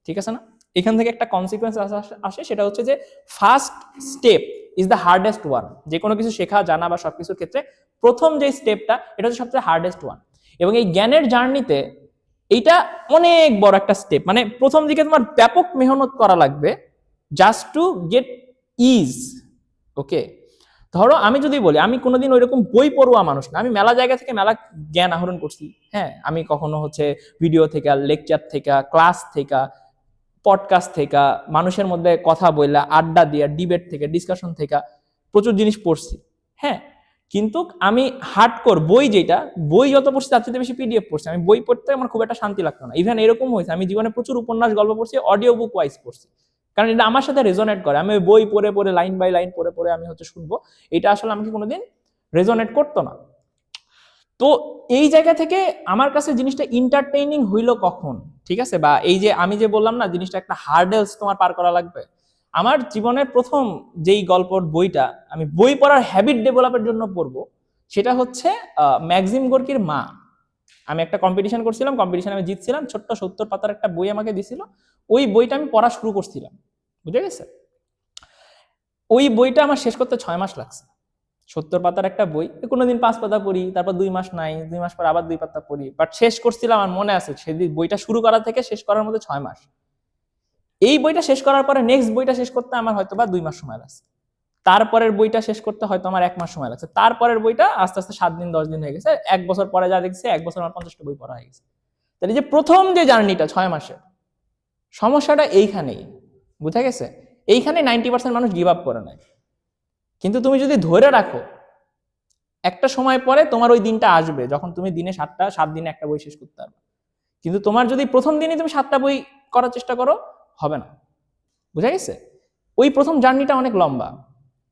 ঠিক আছে না? এখান থেকে একটা কনসিকুয়েন্স আসে, সেটা হচ্ছে যে first step is the hardest one. যে কোনো কিছু শেখা জানা বা সবকিছুর ক্ষেত্রে প্রথম যে স্টেপটা, এটা হচ্ছে সবচেয়ে হার্ডেস্ট ওয়ান। এবং এই জ্ঞানের জার্নিতে এইটা অনেক বড় একটা স্টেপ। মানে প্রথম দিকে তোমার ব্যাপক মেহনত করা লাগবে জাস্ট টু গেট ইজ। ওকে, ধরো আমি যদি বলি, আমি কোনোদিন ওইরকম বই পড়ুয়া মানুষ না, আমি মেলা জায়গা থেকে মেলা জ্ঞান আহরণ করছি। হ্যাঁ, আমি কখনো হচ্ছে ভিডিও থেকে, লেকচার থেকে, ক্লাস থেকে, পডকাস্ট থেকে, মানুষের মধ্যে কথা বললা, আড্ডা দিয়া, ডিবেট থেকে, ডিসকাশন থেকে প্রচুর জিনিস পড়ছি। হ্যাঁ, কিন্তু আমি হার্ডকোর বই, যেটা বই যত পড়ছি তার চেয়ে বেশি পিডিএফ পড়ছি। আমি বই পড়তে আমার খুব একটা শান্তি লাগতো না। ইভেন এরকম হয়েছে, আমি জীবনে প্রচুর উপন্যাস গল্প পড়ছি, অডিও বুক ওয়াইজ পড়ছি, কারণ এটা আমার সাথে রেজোনেট করে। আমি বই পড়ে পড়ে, লাইন বাই লাইন পড়ে পড়ে আমি হচ্ছে শুনবো, এটা আসলে আমাকে কোনোদিন রেজোনেট করতো না। তো এই জায়গা থেকে আমার কাছে জিনিসটা এন্টারটেইনিং হইলো কখন, ঠিক আছে? বা এই যে আমি যে বললাম না, জিনিসটা একটা হার্ডেলস তোমার পার করা লাগবে। আমার জীবনের প্রথম যেই গল্পর বইটা আমি বই পড়ার হ্যাবিট ডেভেলপের জন্য পড়বো, সেটা হচ্ছে ম্যাক্সিম গোর্কির মা। আমি একটা কম্পিটিশন করছিলাম, কম্পিটিশনে আমি জিতছিলাম, ছোট্ট 70 পাতার একটা বই আমাকে দিছিল, ওই বইটা আমি পড়া শুরু করছিলাম। বুঝে গেছে? ওই বইটা আমার শেষ করতে 6 মাস লাগছে। 70 পাতার একটা বই, কোনোদিন 5 পাতা পড়ি, তারপর 2 মাস নাই, 2 মাস পর আবার 2 পাতা পড়ি, বাট শেষ করছিলাম, আমার মনে আছে সেদিন বইটা শুরু করা থেকে শেষ করার মধ্যে 6 মাস। এই বইটা শেষ করার পরে নেক্সট বইটা শেষ করতে আমার হয়তো বা 2 মাস সময় লাগছে, তারপরের বইটা শেষ করতে হয়তো আমার 1 মাস সময় লাগছে, তারপরের বইটা আস্তে আস্তে 7 দিন 10 দিন হয়ে গেছে, 1 বছর পরে যা দেখছে 1 বছর আমার 50টা বই পড়া হয়ে গেছে। তাহলে যে প্রথম যে জার্নিটা 6 মাসের, সমস্যাটা এইখানেই। বুঝা গেছে? এইখানে 90% মানুষ গিভ আপ করে নেয়। কিন্তু তুমি যদি ধরে রাখো, একটা সময় পরে তোমার ওই দিনটা আসবে যখন তুমি দিনে 7 দিনে একটা বই শেষ করতে পারবে। কিন্তু তোমার যদি প্রথম দিনে তুমি 7টা বই করার চেষ্টা করো, হবে না। বুঝা গেছে? ওই প্রথম জার্নিটা অনেক লম্বা।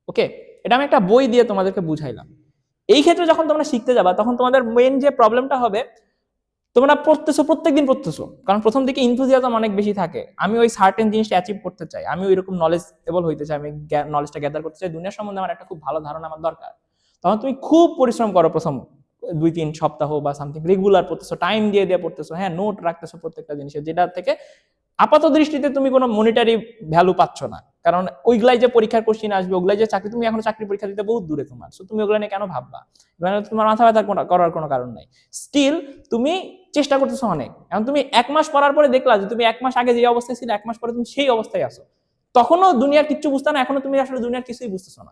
ওকে, এটা আমি একটা বই দিয়ে তোমাদেরকে বুঝাইলাম। এই ক্ষেত্রে যখন তোমরা শিখতে যাবা, তখন তোমাদের মেইন যে প্রবলেমটা হবে, তোমরা পড়তেছো, প্রত্যেকদিন পড়তেছো, কারণ প্রথম দিকে ইনথুজিয়াজম অনেক বেশি থাকে। আমি ওই সার্টেন জিনিসটা অ্যাচিভ করতে চাই, আমি ওইরকম নলেজেবল হইতে চাই, আমি নলেজটা গ্যাদার করতে চাই, দুনিয়ার সম্বন্ধে আমার একটা খুব ভালো ধারণা আমার দরকার। তখন তুমি খুব পরিশ্রম করো প্রথম 2-3 সপ্তাহ বা সামথিং, রেগুলার পড়তেছো, টাইম দিয়ে দিয়ে পড়তেছো, হ্যাঁ নোট রাখতেছো প্রত্যেকটা জিনিসের, যেটা থেকে আপাত দৃষ্টিতে তুমি কোনো মনিটারি ভ্যালু পাচ্ছ না, কারণ ওইগুলাই যে পরীক্ষার কোশ্চিন আসবে, ওগুলাই যে চাকরি, তুমি এখনো চাকরি পরীক্ষা দিতে বহুত দূরে তোমার, সো তুমি ওগুলো নিয়ে কেন ভাববা? তোমার মাথা ব্যথা করার কোনো কারণ নাই। স্টিল তুমি চেষ্টা করতেছো অনেক। এখন তুমি 1 মাস পড়ার পরে দেখলা যে তুমি 1 মাস আগে যে অবস্থায় ছিল 1 মাস পরে তুমি সেই অবস্থায় আছো, তখনও দুনিয়ার কিচ্ছু বুঝতে না, এখনো তুমি আসলে দুনিয়ার কিছুই বুঝতেছো না।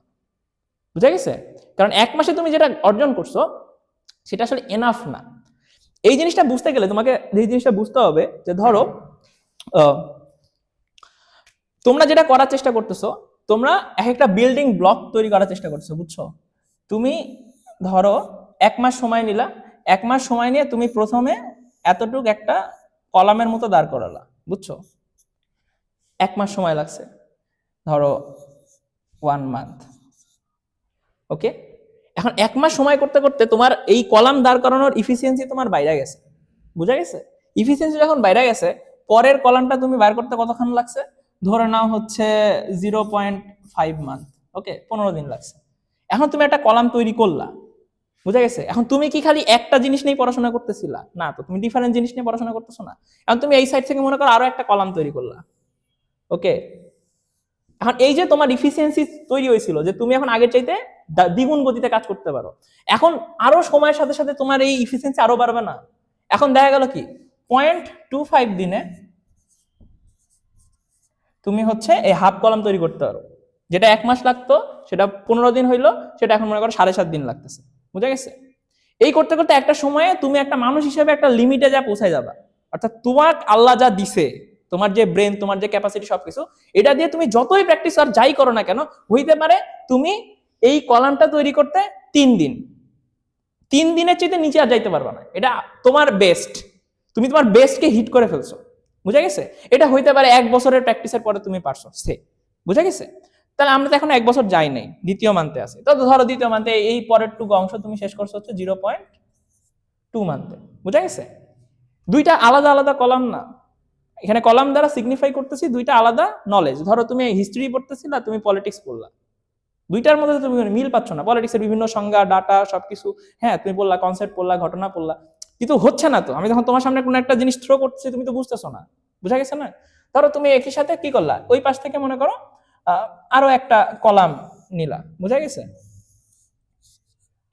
বুঝা গেছে? কারণ 1 মাসে তুমি যেটা অর্জন করছো সেটা আসলে এনাফ না। এই জিনিসটা বুঝতে গেলে তোমাকে এই জিনিসটা বুঝতে হবে যে ধরো তোমরা যেটা করার চেষ্টা করতেছো, তোমরা এক একটা বিল্ডিং ব্লক তৈরি করার চেষ্টা করতেছো, বুঝছো? তুমি ধরো 1 মাস সময় নিলা, 1 মাস সময় নিয়ে তুমি প্রথমে এতটুক একটা কলামের মতো দাঁড় করালা, বুঝছো? 1 মাস সময় লাগছে, ধরো 1 মান্থ, ওকে? এখন 1 মাস সময় করতে করতে তোমার এই কলাম দাঁড় করানোর ইফিসিয়েন্সি তোমার বাইরে গেছে, বুঝা গেছে? ইফিসিয়েন্সি যখন বাইরে গেছে, পরের কলামটা তুমি বাইর করতে কতক্ষণ লাগছে? ধরে নাও হচ্ছে 0.5 মান্থ, ওকে, 15 দিন লাগছে। এখন তুমি একটা কলাম তৈরি করলা, বুঝা গেছে? এখন তুমি কি খালি একটা জিনিস নিয়ে পড়াশোনা করতেছিলা? না তো, তুমি ডিফারেন্ট জিনিস নিয়ে পড়াশোনা করতেছো না। এখন তুমি এই সাইড থেকে মনে করো আরো একটা কলাম তৈরি করলা, ওকে? এখন এই যে তোমার ইফিসিয়েন্সি তৈরি হয়েছিল, যে তুমি এখন আগের চাইতে দ্বিগুণ গতিতে কাজ করতে পারো, এখন আরো সময়ের সাথে সাথে তোমার এই ইফিসিয়েন্সি আরো বাড়বে না? এখন দেখা গেল কি 0.25 দিনে তুমি হচ্ছে এই হাফ কলাম তৈরি করতে পারো। যেটা 1 মাস লাগতো সেটা 15 দিন হইলো, সেটা এখন মনে করো 7.5 দিন লাগতেছে, বুঝা গেছে? এই করতে করতে একটা সময়ে তুমি একটা মানুষ হিসেবে একটা লিমিটে যা পৌঁছায় যাবা। অর্থাৎ তোমার আল্লাহ যা দিছে, তোমার যে ব্রেন, তোমার যে ক্যাপাসিটি, সবকিছু এটা দিয়ে তুমি যতই প্র্যাকটিস আর যাই করো না কেন, হইতে পারে তুমি এই কলামটা তৈরি করতে 3 দিন, 3 দিনের চেয়ে নিচে আর যাইতে পারবা না। এটা তোমার বেস্ট, তুমি তোমার বেস্টকে হিট করে ফেলছো, বুঝা গেছে? এটা হইতে পারে 1 বছরের প্র্যাকটিসের পরে তুমি পারছো, সে, বুঝা গেছে? তাহলে আমরা তো এখন 1 বছর যাই নাই, দ্বিতীয় মান্থে আছে, তো ধরো দ্বিতীয় মান্থে এই পরের টুকু অংশ তুমি শেষ করছো হচ্ছে 0.2 মান্থে, বুঝা গেছে? দুইটা আলাদা আলাদা কলাম না, এখানে কলাম দ্বারা সিগনিফাই করতেছি দুইটা আলাদা নলেজ। ধরো তুমি হিস্ট্রি পড়তেছিলা, তুমি পলিটিক্স পড়লা, দুইটার মধ্যে তুমি মিল পাচ্ছ না। পলিটিক্সের বিভিন্ন সংজ্ঞা, ডাটা, সবকিছু, হ্যাঁ তুমি বললা, কনসেপ্ট পড়লা, ঘটনা পড়লা, কিন্তু হচ্ছে না তো। আমি যখন তোমার সামনে কোনো একটা জিনিস থ্রো করতেছি, তুমি তো বুঝতেছো না, বুঝা গেছে না? ধরো তুমি একই সাথে কি করলা, ওই পাশ থেকে মনে করো আরো একটা কলাম নিলা, বুঝা গেছে?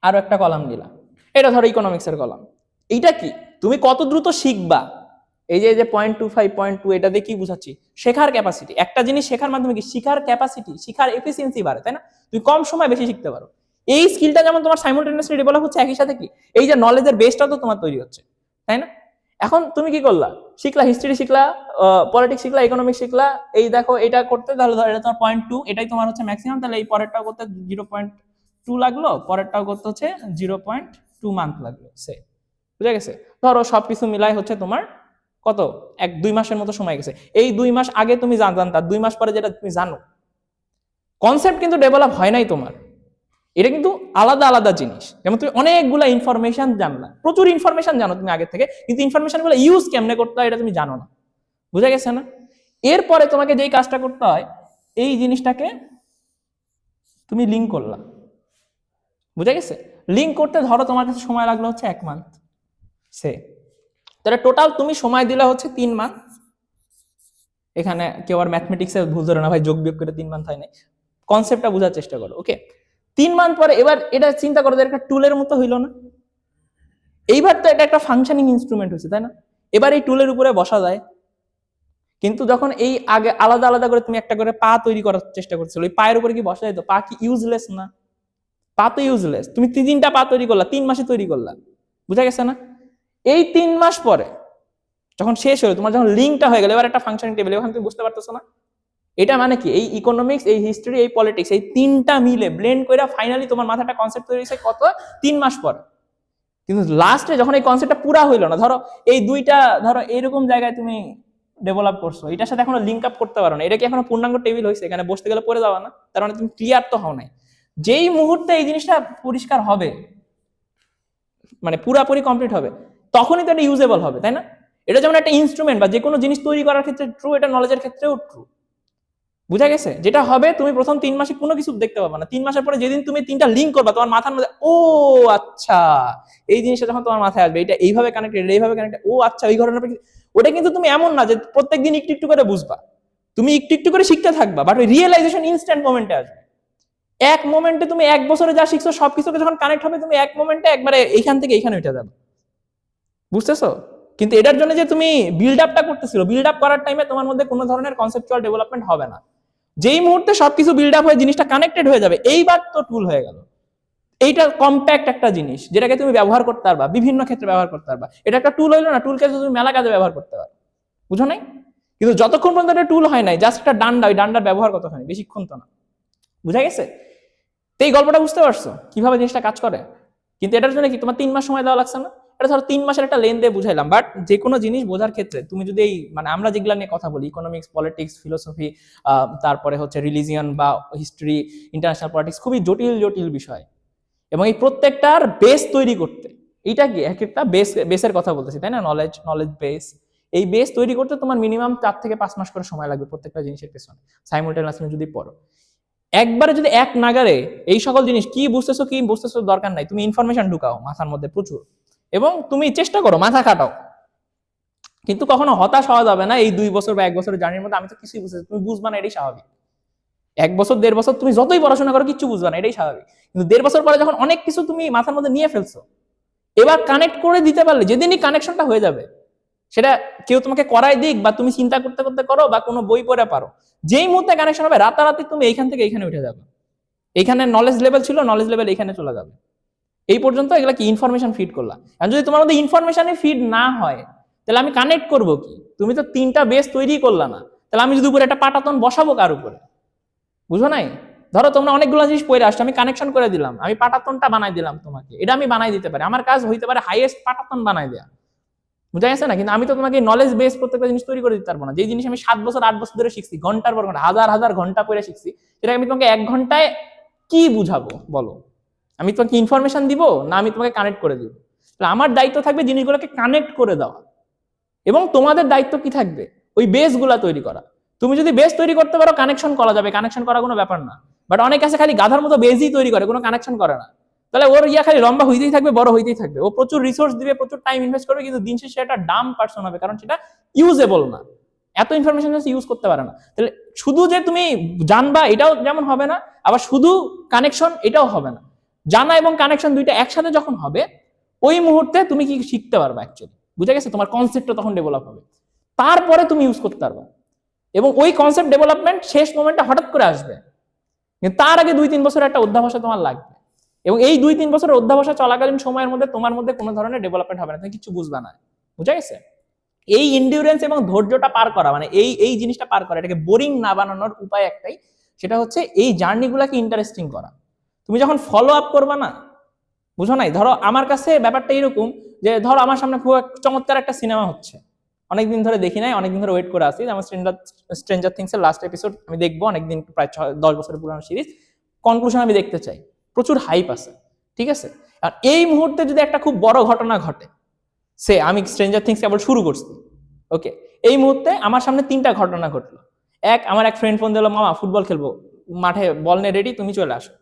আরো একটা কলাম নিলা, এটা ধরো ইকোনমিক্সের কলাম। এইটা কি তুমি কত দ্রুত শিখবা? এই যে 0.25 0.2, এটা দিয়ে কি বুঝাচ্ছি? শেখার ক্যাপাসিটি। একটা জিনিস শেখার মাধ্যমে কি শিখার ক্যাপাসিটি, শিখার এফিসিয়েন্সি বাড়ে, তাই না? তুমি কম সময় বেশি শিখতে পারো। এই স্কিলটা যেমন তোমার সাইমultaneously ডেভেলপ হচ্ছে, একই সাথে কি এই যে নলেজের বেসটাও তো তোমার তৈরি হচ্ছে, তাই না? এখন তুমি কি করলা, শিখলা, হিস্ট্রি শিখলা, পলিটিক্স শিখলা, ইকোনমিক্স শিখলা, এই দেখো এটা করতে, তাহলে ধরো এটা তোমার 0.2, এটাই তোমার হচ্ছে ম্যাক্সিমাম, তাহলে এই পরেরটাও করতে 0.2 লাগলো, পরেরটাও করতে হচ্ছে 0.2 মান্থ লাগলো, সে, বুঝা গেছে? ধরো সবকিছু মিলাই হচ্ছে তোমার কত, 1-2 মাসের মতো সময় গেছে। এই 2 মাস আগে তুমি জানতা, 2 মাস পরে যেটা তুমি জানো, কনসেপ্ট কিন্তু ডেভেলপ হয় নাই তোমার। এটা কিন্তু আলাদা আলাদা জিনিস। যেমন তুমি অনেকগুলো ইনফরমেশন জানলা, প্রচুর ইনফরমেশন জানো তুমি আগের থেকে, কিন্তু ইনফরমেশন গুলো ইউজ কেমনে করতে হয় এটা তুমি জানো না, বুঝা গেছে না? এরপরে তোমাকে যেই কাজটা করতে হয়, এই জিনিসটাকে তুমি লিঙ্ক করলা, বুঝা গেছে? লিঙ্ক করতে ধরো তোমার কাছে সময় লাগলো হচ্ছে 1 মান্থ, সে, তাহলে টোটাল তুমি সময় দিলা হচ্ছে 3 মান্থ। এখানে কেউ আর ম্যাথমেটিক্সে ভুল ধরে না ভাই, যোগ বিয়োগ করে 3 মান্থ হয় নাই, কনসেপ্টটা বোঝার চেষ্টা করো, ওকে? 3 মান্থ পরে এবার এটা চিন্তা করো, একটা টুলের মতো হইলো না? এইবার তো এটা একটা ফাংশনিং ইনস্ট্রুমেন্ট হয়েছে, তাই না? এবার এই টুলের উপরে বসা যায়। কিন্তু যখন এই আগে আলাদা আলাদা করে তুমি একটা করে পা তৈরি করার চেষ্টা করছিল, ওই পায়ের উপরে কি বসা যেত? পা কি ইউজলেস না? পা তো ইউজলেস। তুমি 3টা পা তৈরি করলা, 3 মাসে তৈরি করলা, বুঝা গেছে না? এই 3 মাস পরে যখন শেষ হলো, তোমার যখন লিঙ্কটা হয়ে গেল, এবার একটা ফাংশনিং টেবিল, ওখানে তুমি বুঝতে পারতেছো না? এটা মানে কি, এই ইকোনমিক্স, এই হিস্ট্রি, এই পলিটিক্স, এই 3টা মিলে ব্লেন্ড করে ফাইনালি তোমার মাথায় একটা কনসেপ্ট তৈরি হয়েছে কত, 3 মাস পর। কিন্তু লাস্টে যখন এই কনসেপ্টটা পুরা হইলো না, ধরো এই দুইটা, ধরো এরকম জায়গায় তুমি ডেভেলপ করছো, এটার সাথে এখনো লিঙ্ক আপ করতে পারো না, এটা কি এখনো পূর্ণাঙ্গ টেবিল হয়েছে? এখানে বসতে গেলে পড়ে যাওয়া না? তার মানে তুমি ক্লিয়ার তো হও নাই। যেই মুহূর্তে এই জিনিসটা পরিষ্কার হবে, মানে পুরাপুরি কমপ্লিট হবে, তখনই তো এটা ইউজেবল হবে, তাই না? এটা যেমন একটা ইনস্ট্রুমেন্ট বা যে কোনো জিনিস তৈরি করার ক্ষেত্রে ট্রু, এটা নলেজের ক্ষেত্রেও ট্রু, বুঝা গেছে? যেটা হবে, তুমি প্রথম 3 মাসে কোনো কিছু দেখতে পাবে না, 3 মাসের পরে যেদিন তুমি 3টা লিঙ্ক করবা, তোমার মাথার মধ্যে ও আচ্ছা, এই জিনিসটা যখন তোমার মাথায় আসবে, এটা এইভাবে কানেক্টেড, এইভাবে কানেক্টেড, ও আচ্ছা, ওই ঘটনাটা, ওটা কিন্তু তুমি এমন না যে প্রত্যেকদিন একটু একটু করে বুঝবা, তুমি একটু একটু করে শিখতে থাকবা, বাট ওই রিয়েলাইজেশন ইনস্ট্যান্ট মোমেন্টে আসবে। এক মোমেন্টে তুমি 1 বছরে যা শিখছো সবকিছুকে যখন কানেক্ট হবে, তুমি এক মোমেন্টে একবারে এইখান থেকে এইখানে উঠে যাবে। বুঝতেছো? কিন্তু এটার জন্য যে তুমি বিল্ড আপটা করতেছিল, বিল্ড আপ করার টাইমে তোমার মধ্যে কোনো ধরনের কনসেপচুয়াল ডেভেলপমেন্ট হবে না। যেই মুহূর্তে সবকিছু বিল্ড আপ হয়ে জিনিসটা কানেক্টেড হয়ে যাবে, এইবার তো টুল হয়ে গেল। এইটা কম্প্যাক্ট একটা জিনিস যেটাকে তুমি ব্যবহার করতে পারবা, বিভিন্ন ক্ষেত্রে ব্যবহার করতে পারবা। এটা একটা টুল হইলো না, টুলকে তুমি মেলা কাজে ব্যবহার করতে পারো, বুঝো নাই? কিন্তু যতক্ষণ পর্যন্ত এটা টুল হয় নাই, জাস্ট একটা ডান্ডা, ওই ডান্ডার ব্যবহার কতখানি, বেশিক্ষণ তো না। বুঝা গেছে? তো এই গল্পটা বুঝতে পারছো কিভাবে জিনিসটা কাজ করে? কিন্তু এটার জন্য কি তোমার 3 মাস সময় দেওয়া লাগছে না? এটা ধরো 3 মাসের একটা লেন দিয়ে বুঝাইলাম, বাট যে কোনো জিনিস বোঝার ক্ষেত্রে তুমি যদি এই মানে আমরা যেগুলো নিয়ে কথা বলি, ইকোনমিক্স, পলিটিক্স, ফিলোসফি, তারপরে হচ্ছে রিলিজিয়ন বা হিস্ট্রি, ইন্টারন্যাশনাল পলিটিক্স, খুবই জটিল জটিল বিষয়। এবং এই প্রত্যেকটার বেস তৈরি করতে, এইটা কি এক একটা বেসের কথা বলতেছি, তাই না? Knowledge base. এই বেস তৈরি করতে তোমার মিনিমাম 4 থেকে 5 মাস করে সময় লাগবে প্রত্যেকটা জিনিসের পেছনে, সাইমultaneously যদি পড়ো। একবারে যদি এক নাগারে এই সকল জিনিস কি বুঝতেছো দরকার নাই, তুমি ইনফরমেশন ঢুকাও মাথার মধ্যে প্রচুর, এবং তুমি চেষ্টা করো, মাথা খাটাও। কিন্তু কখনো হতাশ হওয়া যাবে না। এই 2 বছর বা 1 বছরের জার্নির মধ্যে আমি তো কিছুই বুঝতেছি, তুমি বুঝবা না, এটাই স্বাভাবিক। 1 বছর 1.5 বছর তুমি যতই পড়াশোনা করো কিচ্ছু বুঝবা না, এটাই স্বাভাবিক। কিন্তু 1.5 বছর পরে যখন অনেক কিছু তুমি মাথার মধ্যে নিয়ে ফেলছো, এবার কানেক্ট করে দিতে পারলে, যেদিনই কানেকশনটা হয়ে যাবে, সেটা কেউ তোমাকে করাই দিক বা তুমি চিন্তা করতে করতে করো বা কোনো বই পড়ে পারো, যেই মুহূর্তে কানেকশন হবে রাতারাতি তুমি এইখান থেকে এইখানে উঠে যাবে। এইখানে নলেজ লেভেল ছিল, নলেজ লেভেল এইখানে চলে যাবে। এই পর্যন্ত এগুলা কি ইনফরমেশন ফিড করলা। আর যদি তোমার মধ্যে ইনফরমেশনে ফিড না হয়, তাহলে আমি কানেক্ট করবো কি? তুমি তো 3টা বেস তৈরি করলা না, তাহলে আমি যদি উপরে একটা পাটাতন বসাবো কার উপরে? বুঝো নাই? ধরো তোমরা অনেকগুলো জিনিস পড়ে আসছো, আমি কানেকশন করে দিলাম, আমি পাটাতনটা বানাই দিলাম তোমাকে, এটা আমি বানাই দিতে পারি, আমার কাজ হইতে পারে হাইয়েস্ট পাটাতন বানাই দেয়া। বুঝা গেছে না? কিন্তু আমি তো তোমাকে নলেজ বেস প্রত্যেকটা জিনিস তৈরি করে দিতে পারবো না। যে জিনিস আমি 7 বছর 8 বছর ধরে শিখছি, ঘন্টার পর ঘন্টা, হাজার হাজার ঘন্টা পড়ে শিখছি, সেটা আমি তোমাকে 1 ঘন্টায় কি বুঝাবো বলো? আমি তোমাকে ইনফরমেশন দিব না আমি তোমাকে কানেক্ট করে দিব? আমার দায়িত্ব থাকবে জিনিসগুলোকে কানেক্ট করে দেওয়া, এবং তোমাদের দায়িত্ব কি থাকবে? ওই বেস গুলা তৈরি করা। তুমি যদি বেস তৈরি করতে পারো, কানেকশন করা যাবে, কানেকশন করা কোনো ব্যাপার না। বাট অনেক আছে খালি গাধার মতো বেসই তৈরি করে, কোনো কানেকশন করে না। তাহলে ওর খালি লম্বা হইতেই থাকবে, বড় হইতেই থাকবে, ও প্রচুর রিসোর্স দিবে, প্রচুর টাইম ইনভেস্ট করবে, কিন্তু দিন শেষে একটা ডাম পার্সন হবে, কারণ সেটা ইউজেবল না, এত ইনফরমেশন ইউজ করতে পারে না। তাহলে শুধু যে তুমি জানবা এটাও যেমন হবে না, আবার শুধু কানেকশন এটাও হবে না। জানা এবং কানেকশন দুইটা একসাথে যখন হবে, ওই মুহূর্তে তুমি কি শিখতে পারবা অ্যাকচুয়ালি। বুঝে গেছে? তোমার কনসেপ্টটা তখন ডেভেলপ হবে, তারপরে তুমি ইউজ করতে পারবা। এবং ওই কনসেপ্ট ডেভেলপমেন্ট শেষ মোমেন্টে হঠাৎ করে আসবে, কিন্তু তার আগে 2-3 বছর একটা অধ্যাবসা তোমার লাগবে। এবং এই 2-3 বছরের অধ্যাবসা চলাকালীন সময়ের মধ্যে তোমার মধ্যে কোনো ধরনের ডেভেলপমেন্ট হবে না, তুমি কিছু বুঝবা না। বুঝা গেছে? এই ইন্ডিউরেন্স এবং ধৈর্যটা পার করা, মানে এই জিনিসটা পার করা, এটাকে বোরিং না বানানোর উপায় একটাই, সেটা হচ্ছে এই জার্নিগুলোকে ইন্টারেস্টিং করা। তুমি যখন ফলো আপ করবা না, বুঝো নাই? ধরো আমার কাছে ব্যাপারটা এরকম যে, ধরো আমার সামনে খুব চমৎকার একটা সিনেমা হচ্ছে, অনেকদিন ধরে দেখি নাই, অনেকদিন ধরে ওয়েট করে আছি, আমার স্ট্রেঞ্জার থিংস এর লাস্ট এপিসোড আমি দেখবো, অনেকদিন, প্রায় 10 বছরের পুরানো সিরিজ, কনক্লুশন আমি দেখতে চাই, প্রচুর হাইপ আছে, ঠিক আছে? আর এই মুহূর্তে যদি একটা খুব বড় ঘটনা ঘটে, সে আমি স্ট্রেঞ্জার থিংস কেবল শুরু করছি, ওকে, এই মুহূর্তে আমার সামনে 3টা ঘটনা ঘটলো। আমার এক ফ্রেন্ড ফোন দিল, মামা ফুটবল খেলবো, মাঠে বল নিয়ে রেডি, তুমি চলে আসো।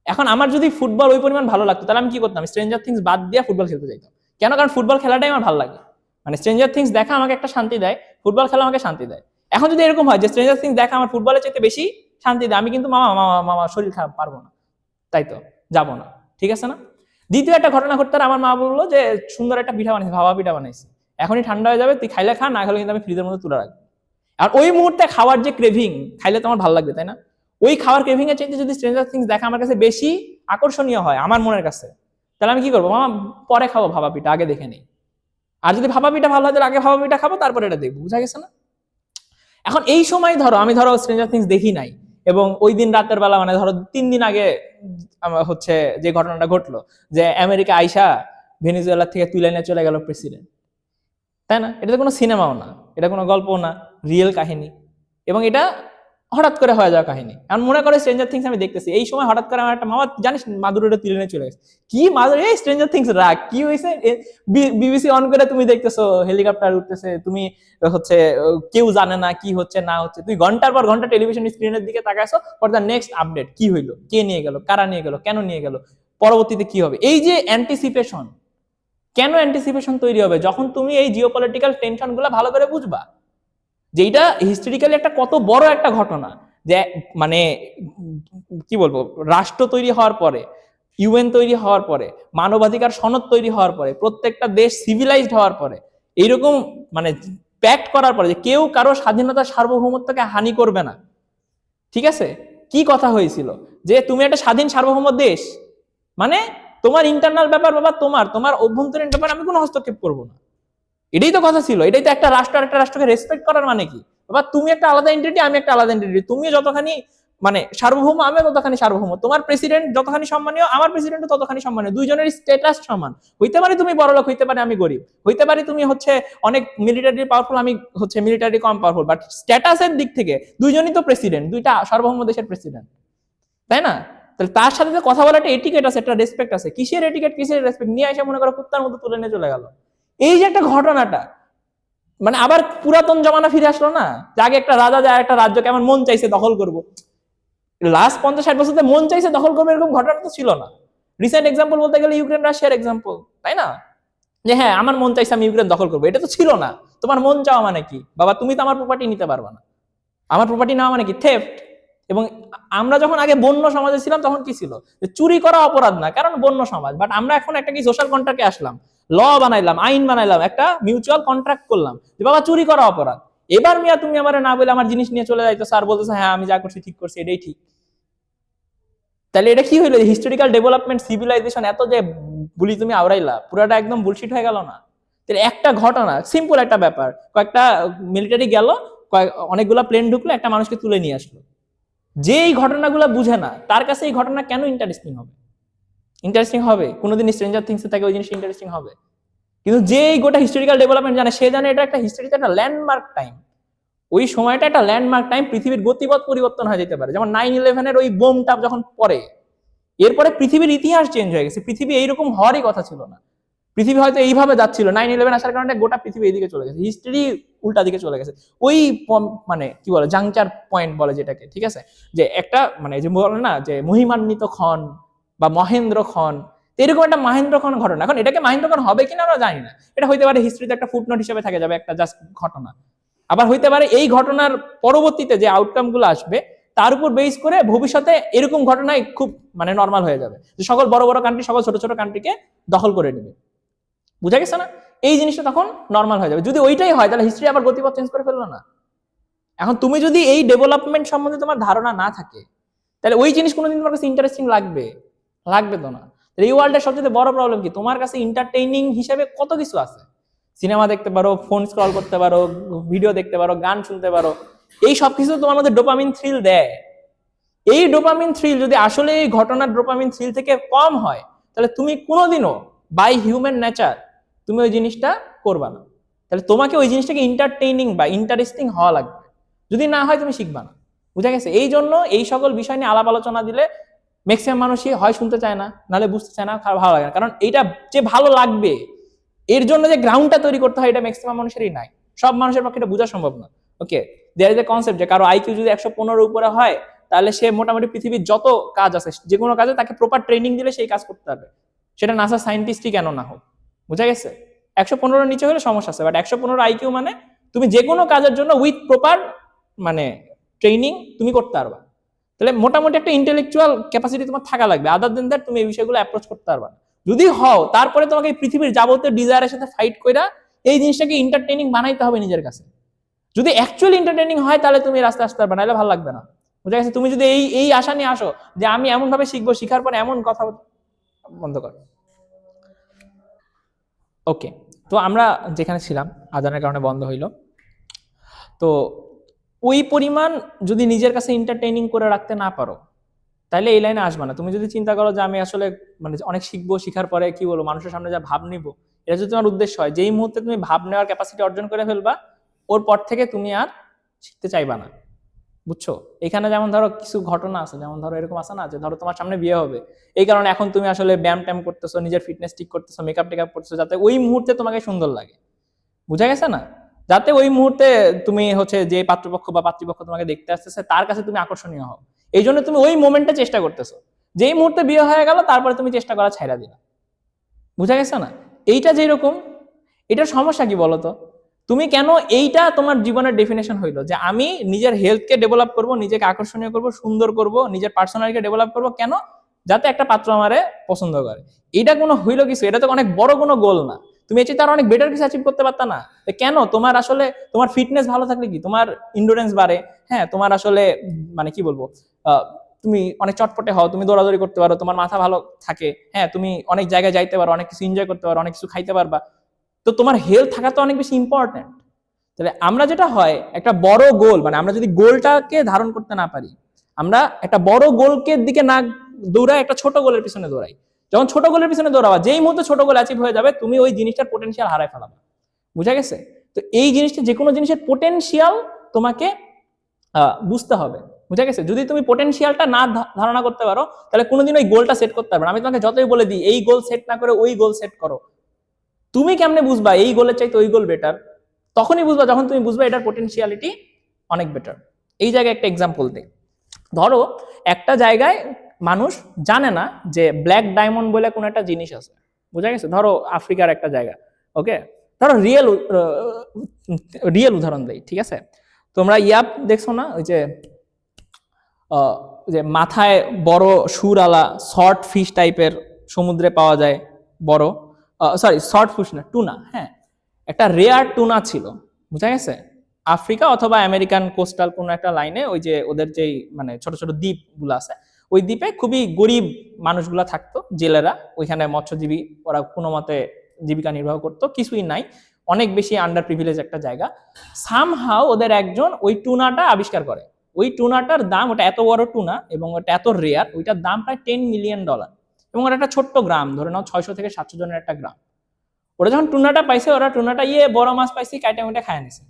এখন আমার যদি ফুটবল ওই পরিমাণ ভালো লাগতো, তাহলে আমি কি করতাম? স্ট্রেঞ্জার থিংস বাদ দিয়ে ফুটবল খেলতে যাইতাম। কেন? কারণ ফুটবল খেলাটাই আমার ভালো লাগে। মানে স্ট্রেঞ্জার থিংস দেখা আমাকে একটা শান্তি দেয়, ফুটবল খেলা আমাকে শান্তি দেয়। এখন যদি এরকম হয় যে স্ট্রেঞ্জার থিংস দেখা আমার ফুটবলের চাইতে বেশি শান্তি দেয়, আমি কিন্তু মামা মামা মামা শরীর খারাপ, পারবো না, তাই তো যাবো না, ঠিক আছে না? দ্বিতীয় একটা ঘটনা ঘটতে, আমার মা বললো যে সুন্দর একটা পিঠা বানাইছি, ভাবা পিঠা বানাইছি, এখনই ঠান্ডা হয়ে যাবে, তুই খাইলে খা, না খেলে কিন্তু আমি ফ্রিজের মধ্যে তুলে রাখবো। আর ওই মুহূর্তে খাওয়ার যে ক্রেভিং, খাইলে তো আমার ভালো লাগবে, তাই না? ওই খাওয়ার ক্রেভিং এর চাইতে যদি স্ট্রেঞ্জার থিংস দেখা আমার কাছে বেশি আকর্ষণীয় হয় আমার মনের কাছে, তাহলে আমি কি করবো? মামা পরে খাবো ভাবা পিঠা, আগে দেখে নেই। আর যদি ভাবা পিঠা ভালো হয়, তাহলে আগে ভাবা পিঠা খাবো, তারপরে এটা দেখবো। বুঝা গেছে না? এখন এই সময় ধরো আমি স্ট্রেঞ্জার থিংস দেখি নাই, এবং ওই দিন রাতের বেলা, মানে ধরো 3 দিন আগে হচ্ছে যে ঘটনাটা ঘটলো, যে আমেরিকা আইসা ভেনেজুয়েলা থেকে তুলে নিয়ে চলে গেল প্রেসিডেন্ট, তাই না? এটা তো কোনো সিনেমাও না, এটা কোনো গল্পও না, রিয়েল কাহিনী। এবং এটা হঠাৎ করে হয়ে যাওয়া কাহিনী। এখন মনে করে স্ট্রেঞ্জার থিংস আমি দেখতেছি, এই সময় হঠাৎ করে আমার একটা মামা, জানিস মাদুরটা তুলে নিয়ে চলে গেছে। কি মাদুর? এই স্ট্রেঞ্জার থিংস রাখ, কি হয়েছে? বিবিসি অন করে তুমি দেখতেছো হেলিকপ্টার উঠতেছে, তুমি হচ্ছে কেউ জানে না কি হচ্ছে না হচ্ছে, তুই ঘন্টার পর ঘন্টা টেলিভিশন স্ক্রিনের দিকে তাকাইছো, ফর দ্য নেক্সট আপডেট, কি হইলো, কে নিয়ে গেল, কারা নিয়ে গেল, কেন নিয়ে গেল, পরবর্তীতে কি হবে। এই যে অ্যান্টিসিপেশন, কেন অ্যান্টিসিপেশন তৈরি হবে? যখন তুমি এই জিওপলিটিক্যাল টেনশন গুলো ভালো করে বুঝবা, যেটা হিস্টোরিক্যালি একটা কত বড় একটা ঘটনা, যে মানে কি বলবো, রাষ্ট্র তৈরি হওয়ার পরে, ইউএন তৈরি হওয়ার পরে, মানবাধিকার সনদ তৈরি হওয়ার পরে, প্রত্যেকটা দেশ সিভিলাইজড হওয়ার পরে, এইরকম মানে প্যাক্ট করার পরে যে কেউ কারো স্বাধীনতার সার্বভৌমত্বকে হানি করবে না, ঠিক আছে, কি কথা হয়েছিল যে তুমি একটা স্বাধীন সার্বভৌম দেশ, মানে তোমার ইন্টারনাল ব্যাপার বাবা, তোমার তোমার অভ্যন্তরীণ ব্যাপার আমি কোনো হস্তক্ষেপ করবো না, এটাই তো কথা ছিল। এটাই তো একটা রাষ্ট্র আর একটা রাষ্ট্রকে রেসপেক্ট করার মানে কি, বাবা তুমি একটা আলাদা এন্টিটি, আমি একটা আলাদা এন্টিটি, তুমি যতখানি মানে সার্বভৌম, আমিও ততখানি সার্বভৌম, তোমার প্রেসিডেন্ট যতখানি সম্মানীয়, আমার প্রেসিডেন্টও ততখানি সম্মানীয়, দুইজনের স্ট্যাটাস সমান। হইতে পারে তুমি বড়লোক, হইতে পারে আমি গরিব, হইতে পারে তুমি হচ্ছে অনেক মিলিটারি পাওয়ারফুল, আমি হচ্ছে মিলিটারি কম পাওয়ারফুল, বাট স্ট্যাটাসের দিক থেকে দুইজনই তো প্রেসিডেন্ট, দুইটা সার্বভৌম দেশের প্রেসিডেন্ট, তাই না? তাহলে তার সাথে যে কথা বলা একটা এটিকেট আছে, একটা রেসপেক্ট আছে, কিসের এটিকেট কিসের রেসপেক্ট নিয়ে এসে মনে করো কুত্তার মতো তুলে নিয়ে চলে গেল। এই যে একটা ঘটনাটা, মানে আবার পুরাতন জমানা ফিরে আসলো না, যে আগে একটা রাজা যায় একটা রাজ্য কেমন মন চাইছে দখল করব, লাস্ট 50-60 বছরতে মন চাইছে দখল করবে এরকম ঘটনা তো ছিল না। রিসেন্ট এক্সাম্পল বলতে গেলে ইউক্রেন রাশিয়ার এক্সাম্পল, তাই না? যে হ্যাঁ আমার মন চাইছে আমি ইউক্রেন দখল করবো, এটা তো ছিল না। তোমার মন চাওয়া মানে কি বাবা, তুমি তো আমার প্রপার্টি নিতে পারবা না, আমার প্রপার্টি নেওয়া মানে কি থেফট। এবং আমরা যখন আগে বন্য সমাজে ছিলাম তখন কি ছিল, যে চুরি করা অপরাধ না, কারণ বন্য সমাজ, বাট আমরা এখন একটা কি সোশ্যাল কন্ট্রাক্টে আসলাম, ল বানাইলাম, আইন বানাইলাম, একটা মিউচুয়াল কন্ট্রাক্ট করলাম যে বাবা চুরি করা অপরাধ। এবার মিয়া তুমি আমার না বলে আমার জিনিস নিয়ে চলে যাইতো, স্যার বলতেছে হ্যাঁ আমি যা করছি ঠিক করছি, এটাই ঠিক। তাহলে এটা কি হইলো, হিস্টোরিক্যাল ডেভেলপমেন্ট সিভিলাইজেশন এত যে বলি তুমি আওড়াইলা, পুরাটা একদম বুলশিট হয়ে গেল না? তাহলে একটা ঘটনা, সিম্পল একটা ব্যাপার, কয়েকটা মিলিটারি গেল, অনেকগুলা প্লেন ঢুকলো, একটা মানুষকে তুলে নিয়ে আসলো, যে এই ঘটনাগুলো বুঝে না তার কাছে এই ঘটনা কেন ইন্টারেস্টিং হবে? ইন্টারেস্টিং হবে কোনোদিন স্ট্রেঞ্জার থিংসে থাকে ওই জিনিসটা ইন্টারেস্টিং হবে, কিন্তু যে এই গোটা হিস্টোরিক্যাল ডেভেলপমেন্ট জানে সে জানে এটা একটা হিস্টোরিতে একটা ল্যান্ডমার্ক টাইম, ওই সময়টা একটা ল্যান্ডমার্ক টাইম, পৃথিবীর গতিপথ পরিবর্তন হয়ে যেতে পারে। যেমন 9/11-এর ওই বোমটা যখন পড়ে, এরপরে পৃথিবীর ইতিহাস চেঞ্জ হয়ে গেছে, পৃথিবী এইরকম হওয়ারই কথা ছিল না, পৃথিবী হয়তো এইভাবে যাচ্ছিল, 9/11 আসার কারণে গোটা পৃথিবী এইদিকে চলে গেছে, হিস্ট্রি উল্টা দিকে চলে গেছে। ওই মানে কি বলে জাংচার পয়েন্ট বলে যেটাকে, ঠিক আছে, যে একটা মানে যে বলে না যে মহিমান্বিত খন বা মহেন্দ্র খন, এরকম একটা মহেন্দ্র খন ঘটনা। এখন এটাকে মহেন্দ্র খন হবে কিনা আমরা জানি না, এটা হইতে পারে হিস্ট্রিতে একটা ফুটনোট হিসেবে থেকে যাবে, একটা জাস্ট ঘটনা। আবার হইতে পারে এই ঘটনার পরবর্তীতে যে আউটকাম গুলো আসবে তার উপর বেস করে ভবিষ্যতে এরকম ঘটনাই খুব মানে নর্মাল হয়ে যাবে, যে সকল বড় বড় কান্ট্রি সকল ছোট ছোট কান্ট্রিকে দখল করে নেবে, বুঝা গেছে না? এই জিনিসটা তখন নর্মাল হয়ে যাবে। যদি ওইটাই হয় তাহলে হিস্ট্রি আবার গতিপথ চেঞ্জ করে ফেললো না? এখন তুমি যদি এই ডেভেলপমেন্ট সম্বন্ধে তোমার ধারণা না থাকে, তাহলে ওই জিনিস কোনোদিন তোমার কাছে ইন্টারেস্টিং লাগবে? লাগবে তো না। এই ওয়ার্ল্ডের সবচেয়ে বড় প্রবলেম কি, তোমার কাছে এন্টারটেইনিং হিসেবে কত কিছু আছে, সিনেমা দেখতে পারো, ফোন স্ক্রল করতে পারো, ভিডিও দেখতে পারো, গান শুনতে পারো, এই সব কিছু তোমার মধ্যে ডোপামিন থ্রিল দেয়। এই ডোপামিন থ্রিল যদি আসলে এই ঘটনার ডোপামিন থ্রিল থেকে কম হয়, তাহলে তুমি কোনোদিনও বাই হিউম্যান নেচার তুমি ওই জিনিসটা করবা না। তাহলে তোমাকে ওই জিনিসটাকে এন্টারটেইনিং বা ইন্টারেস্টিং হওয়া লাগবে, যদি না হয় তুমি শিখবা না, বুঝা গেছে? এই জন্য এই সকল বিষয় নিয়ে আলাপ আলোচনা দিলে ম্যাক্সিমাম মানুষই হয় শুনতে চায় না, নাহলে বুঝতে চায় না, ভালো লাগে না। কারণ এইটা যে ভালো লাগবে এর জন্য যে গ্রাউন্ডটা তৈরি করতে হয় এটা ম্যাক্সিমাম মানুষেরই নাই, সব মানুষের পক্ষে এটা বোঝা সম্ভব না। ওকে, দেয়ার ইজ এ কনসেপ্ট যে কারো আইকিউ যদি 115 উপরে হয় তাহলে সে মোটামুটি পৃথিবীর যত কাজ আছে যে কোনো কাজে তাকে প্রপার ট্রেনিং দিলে সেই কাজ করতে পারবে, সেটা নাসা সায়েন্টিস্টই কেন না হোক, বুঝা গেছে? 115 নিচে হলে সমস্যা আছে, বাট 115 আইকিউ মানে তুমি যে কোনো কাজের জন্য উইথ প্রপার মানে ট্রেনিং তুমি করতে পারবা। তাহলে মোটামুটি একটা ইন্টেলেকচুয়াল ক্যাপাসিটি তোমার থাকা লাগবে, আদার দেন দ্যাট তুমি এই বিষয়গুলো অ্যাপ্রোচ করতে পারবা না। যদি হও তারপরে তোমাকে এই পৃথিবীর যাবতীয় ডিজায়ারের সাথে ফাইট কইরা এই জিনিসটাকে এন্টারটেইনিং বানাইতে হবে নিজের কাছে। যদি অ্যাকচুয়ালি এন্টারটেইনিং হয় তাহলে তুমি রাস্তায় আসতে পারবে, নাহলে ভালো লাগবে না, বুঝা গেছে? তুমি যদি এই এই আশা নিয়ে আসো যে আমি এমন ভাবে শিখবো, শিখার পরে এমন কথা, বন্ধ কর। ওকে, তো আমরা যেখানে ছিলাম আজানের কারণে বন্ধ হইলো, তো ওই পরিমাণ যদি নিজের কাছে এন্টারটেইনিং করে রাখতে না পারো তাহলে এই লাইনে আসবে না। তুমি যদি চিন্তা করো যে আমি আসলে মানে অনেক শিখবো, শিখার পরে কি বলবো মানুষের সামনে যা ভাব নিব, এটা যদি তোমার উদ্দেশ্য হয়, যেই মুহূর্তে তুমি ভাব নেওয়ার ক্যাপাসিটি অর্জন করে ফেলবা ওর পর থেকে তুমি আর শিখতে চাইবা না, বুঝছো? এখানে যেমন ধরো কিছু ঘটনা আছে, যেমন ধরো এরকম আছে না যে ধরো তোমার সামনে বিয়ে হবে, এই কারণে এখন তুমি আসলে ব্যায়াম ট্যাম করতেছো, নিজের ফিটনেস ঠিক করতেছো, মেকআপ টেকআপ করতেছো যাতে ওই মুহূর্তে তোমাকে সুন্দর লাগে, বুঝা গেছে না? যাতে ওই মুহূর্তে তুমি হচ্ছে যে পাত্রপক্ষ বা পাত্রীপক্ষ তোমাকে দেখতে আসতেছে তার কাছে তুমি আকর্ষণীয় হও, এই জন্য তুমি ওই মোমেন্টে চেষ্টা করতেছো। যেই মুহূর্তে বিয়ে হয়ে গেল তারপরে তুমি চেষ্টা করা ছাইড়া দিলা, বুঝা গেছে না? এইটা যেরকম, এটার সমস্যা কি বলতো? তুমি কেন এইটা তোমার জীবনের ডেফিনেশন হইলো যে আমি নিজের হেলথকে ডেভেলপ করব, নিজেকে আকর্ষণীয় করব, সুন্দর করব, নিজের পার্সোনালিটিকে ডেভেলপ করব, কেন? যাতে একটা পাত্র আমারে পছন্দ করে। এটা কোনো হইলো কিছু? এটা তো অনেক বড় কোনো গোল না। তুমি এর চেয়ে তার অনেক বেটার কিছু অ্যাচিভ করতে পারতা না? কেন? তোমার আসলে তোমার ফিটনেস ভালো থাকলে কি তোমার ইন্ডুরেন্স বাড়ে, হ্যাঁ, তোমার আসলে মানে কি বলবো, তুমি অনেক চটপটে হও, তুমি দৌড়াদৌড়ি করতে পারো, তোমার মাথা ভালো থাকে, হ্যাঁ, তুমি অনেক জায়গায় যাইতে পারো, অনেক কিছু এনজয় করতে পারো, অনেক কিছু খাইতে পারবা। তো তোমার হেলথ থাকা তো অনেক বেশি ইম্পর্টেন্ট। তাহলে আমরা যেটা হয় একটা বড় গোল, মানে আমরা যদি গোলটাকে ধারণ করতে না পারি, আমরা একটা বড় গোলকে দিকে না দৌড়াই, একটা ছোট গোলের পিছনে দৌড়াই। যখন ছোট গোলের পিছনে দৌড়াবা, যেই মুহূর্তে ছোট গোল অ্যাচিভ হয়ে যাবে, তুমি ওই জিনিসটার পোটেনশিয়াল হারায় ফেলাবে। বুঝা গেছে? তো এই জিনিসটা, যে কোনো জিনিসের পোটেনশিয়াল তোমাকে বুঝতে হবে। বুঝা গেছে? যদি তুমি পোটেনশিয়ালটা না ধারণা করতে পারো, তাহলে কোনোদিন ওই গোলটা সেট করতে পারবে না। আমি তোমাকে যতই বলে দিই এই গোল সেট না করে ওই গোল সেট করো, তুমি কেমনে বুঝবা এই গোলের চাইতে ওই গোল বেটার? তখনই বুঝবা যখন তুমি বুঝবা এটার পোটেনশিয়ালিটি অনেক বেটার। এই জায়গায় একটা এক্সাম্পল দিই। ধরো একটা জায়গায় মানুষ জানে না যে ব্ল্যাক ডায়মন্ড বলে কোন একটা জিনিস আছে। বুঝা গেছে? ধরো আফ্রিকার একটা জায়গা, ওকে, ধরো রিয়েল উদাহরণ দেই, ঠিক আছে? তোমরা ইয়াপ দেখছো না, ওই যে মাথায় বড় সুরওয়ালা শর্ট ফিশ টাইপের সমুদ্রে পাওয়া যায়, বড়, সরি শর্ট ফিশ না, টুনা, হ্যাঁ, একটা রেয়ার টুনা ছিল। বুঝা গেছে? আফ্রিকা অথবা আমেরিকান কোস্টাল কোনো একটা লাইনে, ওই যে ওদের যেই মানে ছোট ছোট দ্বীপ গুলো আছে, ওই দ্বীপে খুবই গরিব মানুষগুলা থাকতো, জেলেরা, ওইখানে মৎস্যজীবী, ওরা কোনো মতে জীবিকা নির্বাহ করতো, কিছুই নাই, অনেক বেশি আন্ডার প্রিভিলেজ একটা জায়গা। সামহাও ওদের একজন ওই টুনাটা আবিষ্কার করে। ওই টুনাটার দাম, ওটা এত বড় টুনা এবং ওটা এত রেয়ার, ওইটার দাম প্রায় $10 মিলিয়ন। এবং ওটা একটা ছোট্ট গ্রাম, ধরে নাও 600 থেকে 700 জনের একটা গ্রাম। ওরা যখন টুনাটা পাইছে, ওরা টুনাটা বড় মাছ পাইছে, কাইটা মিটা খায় নিছে।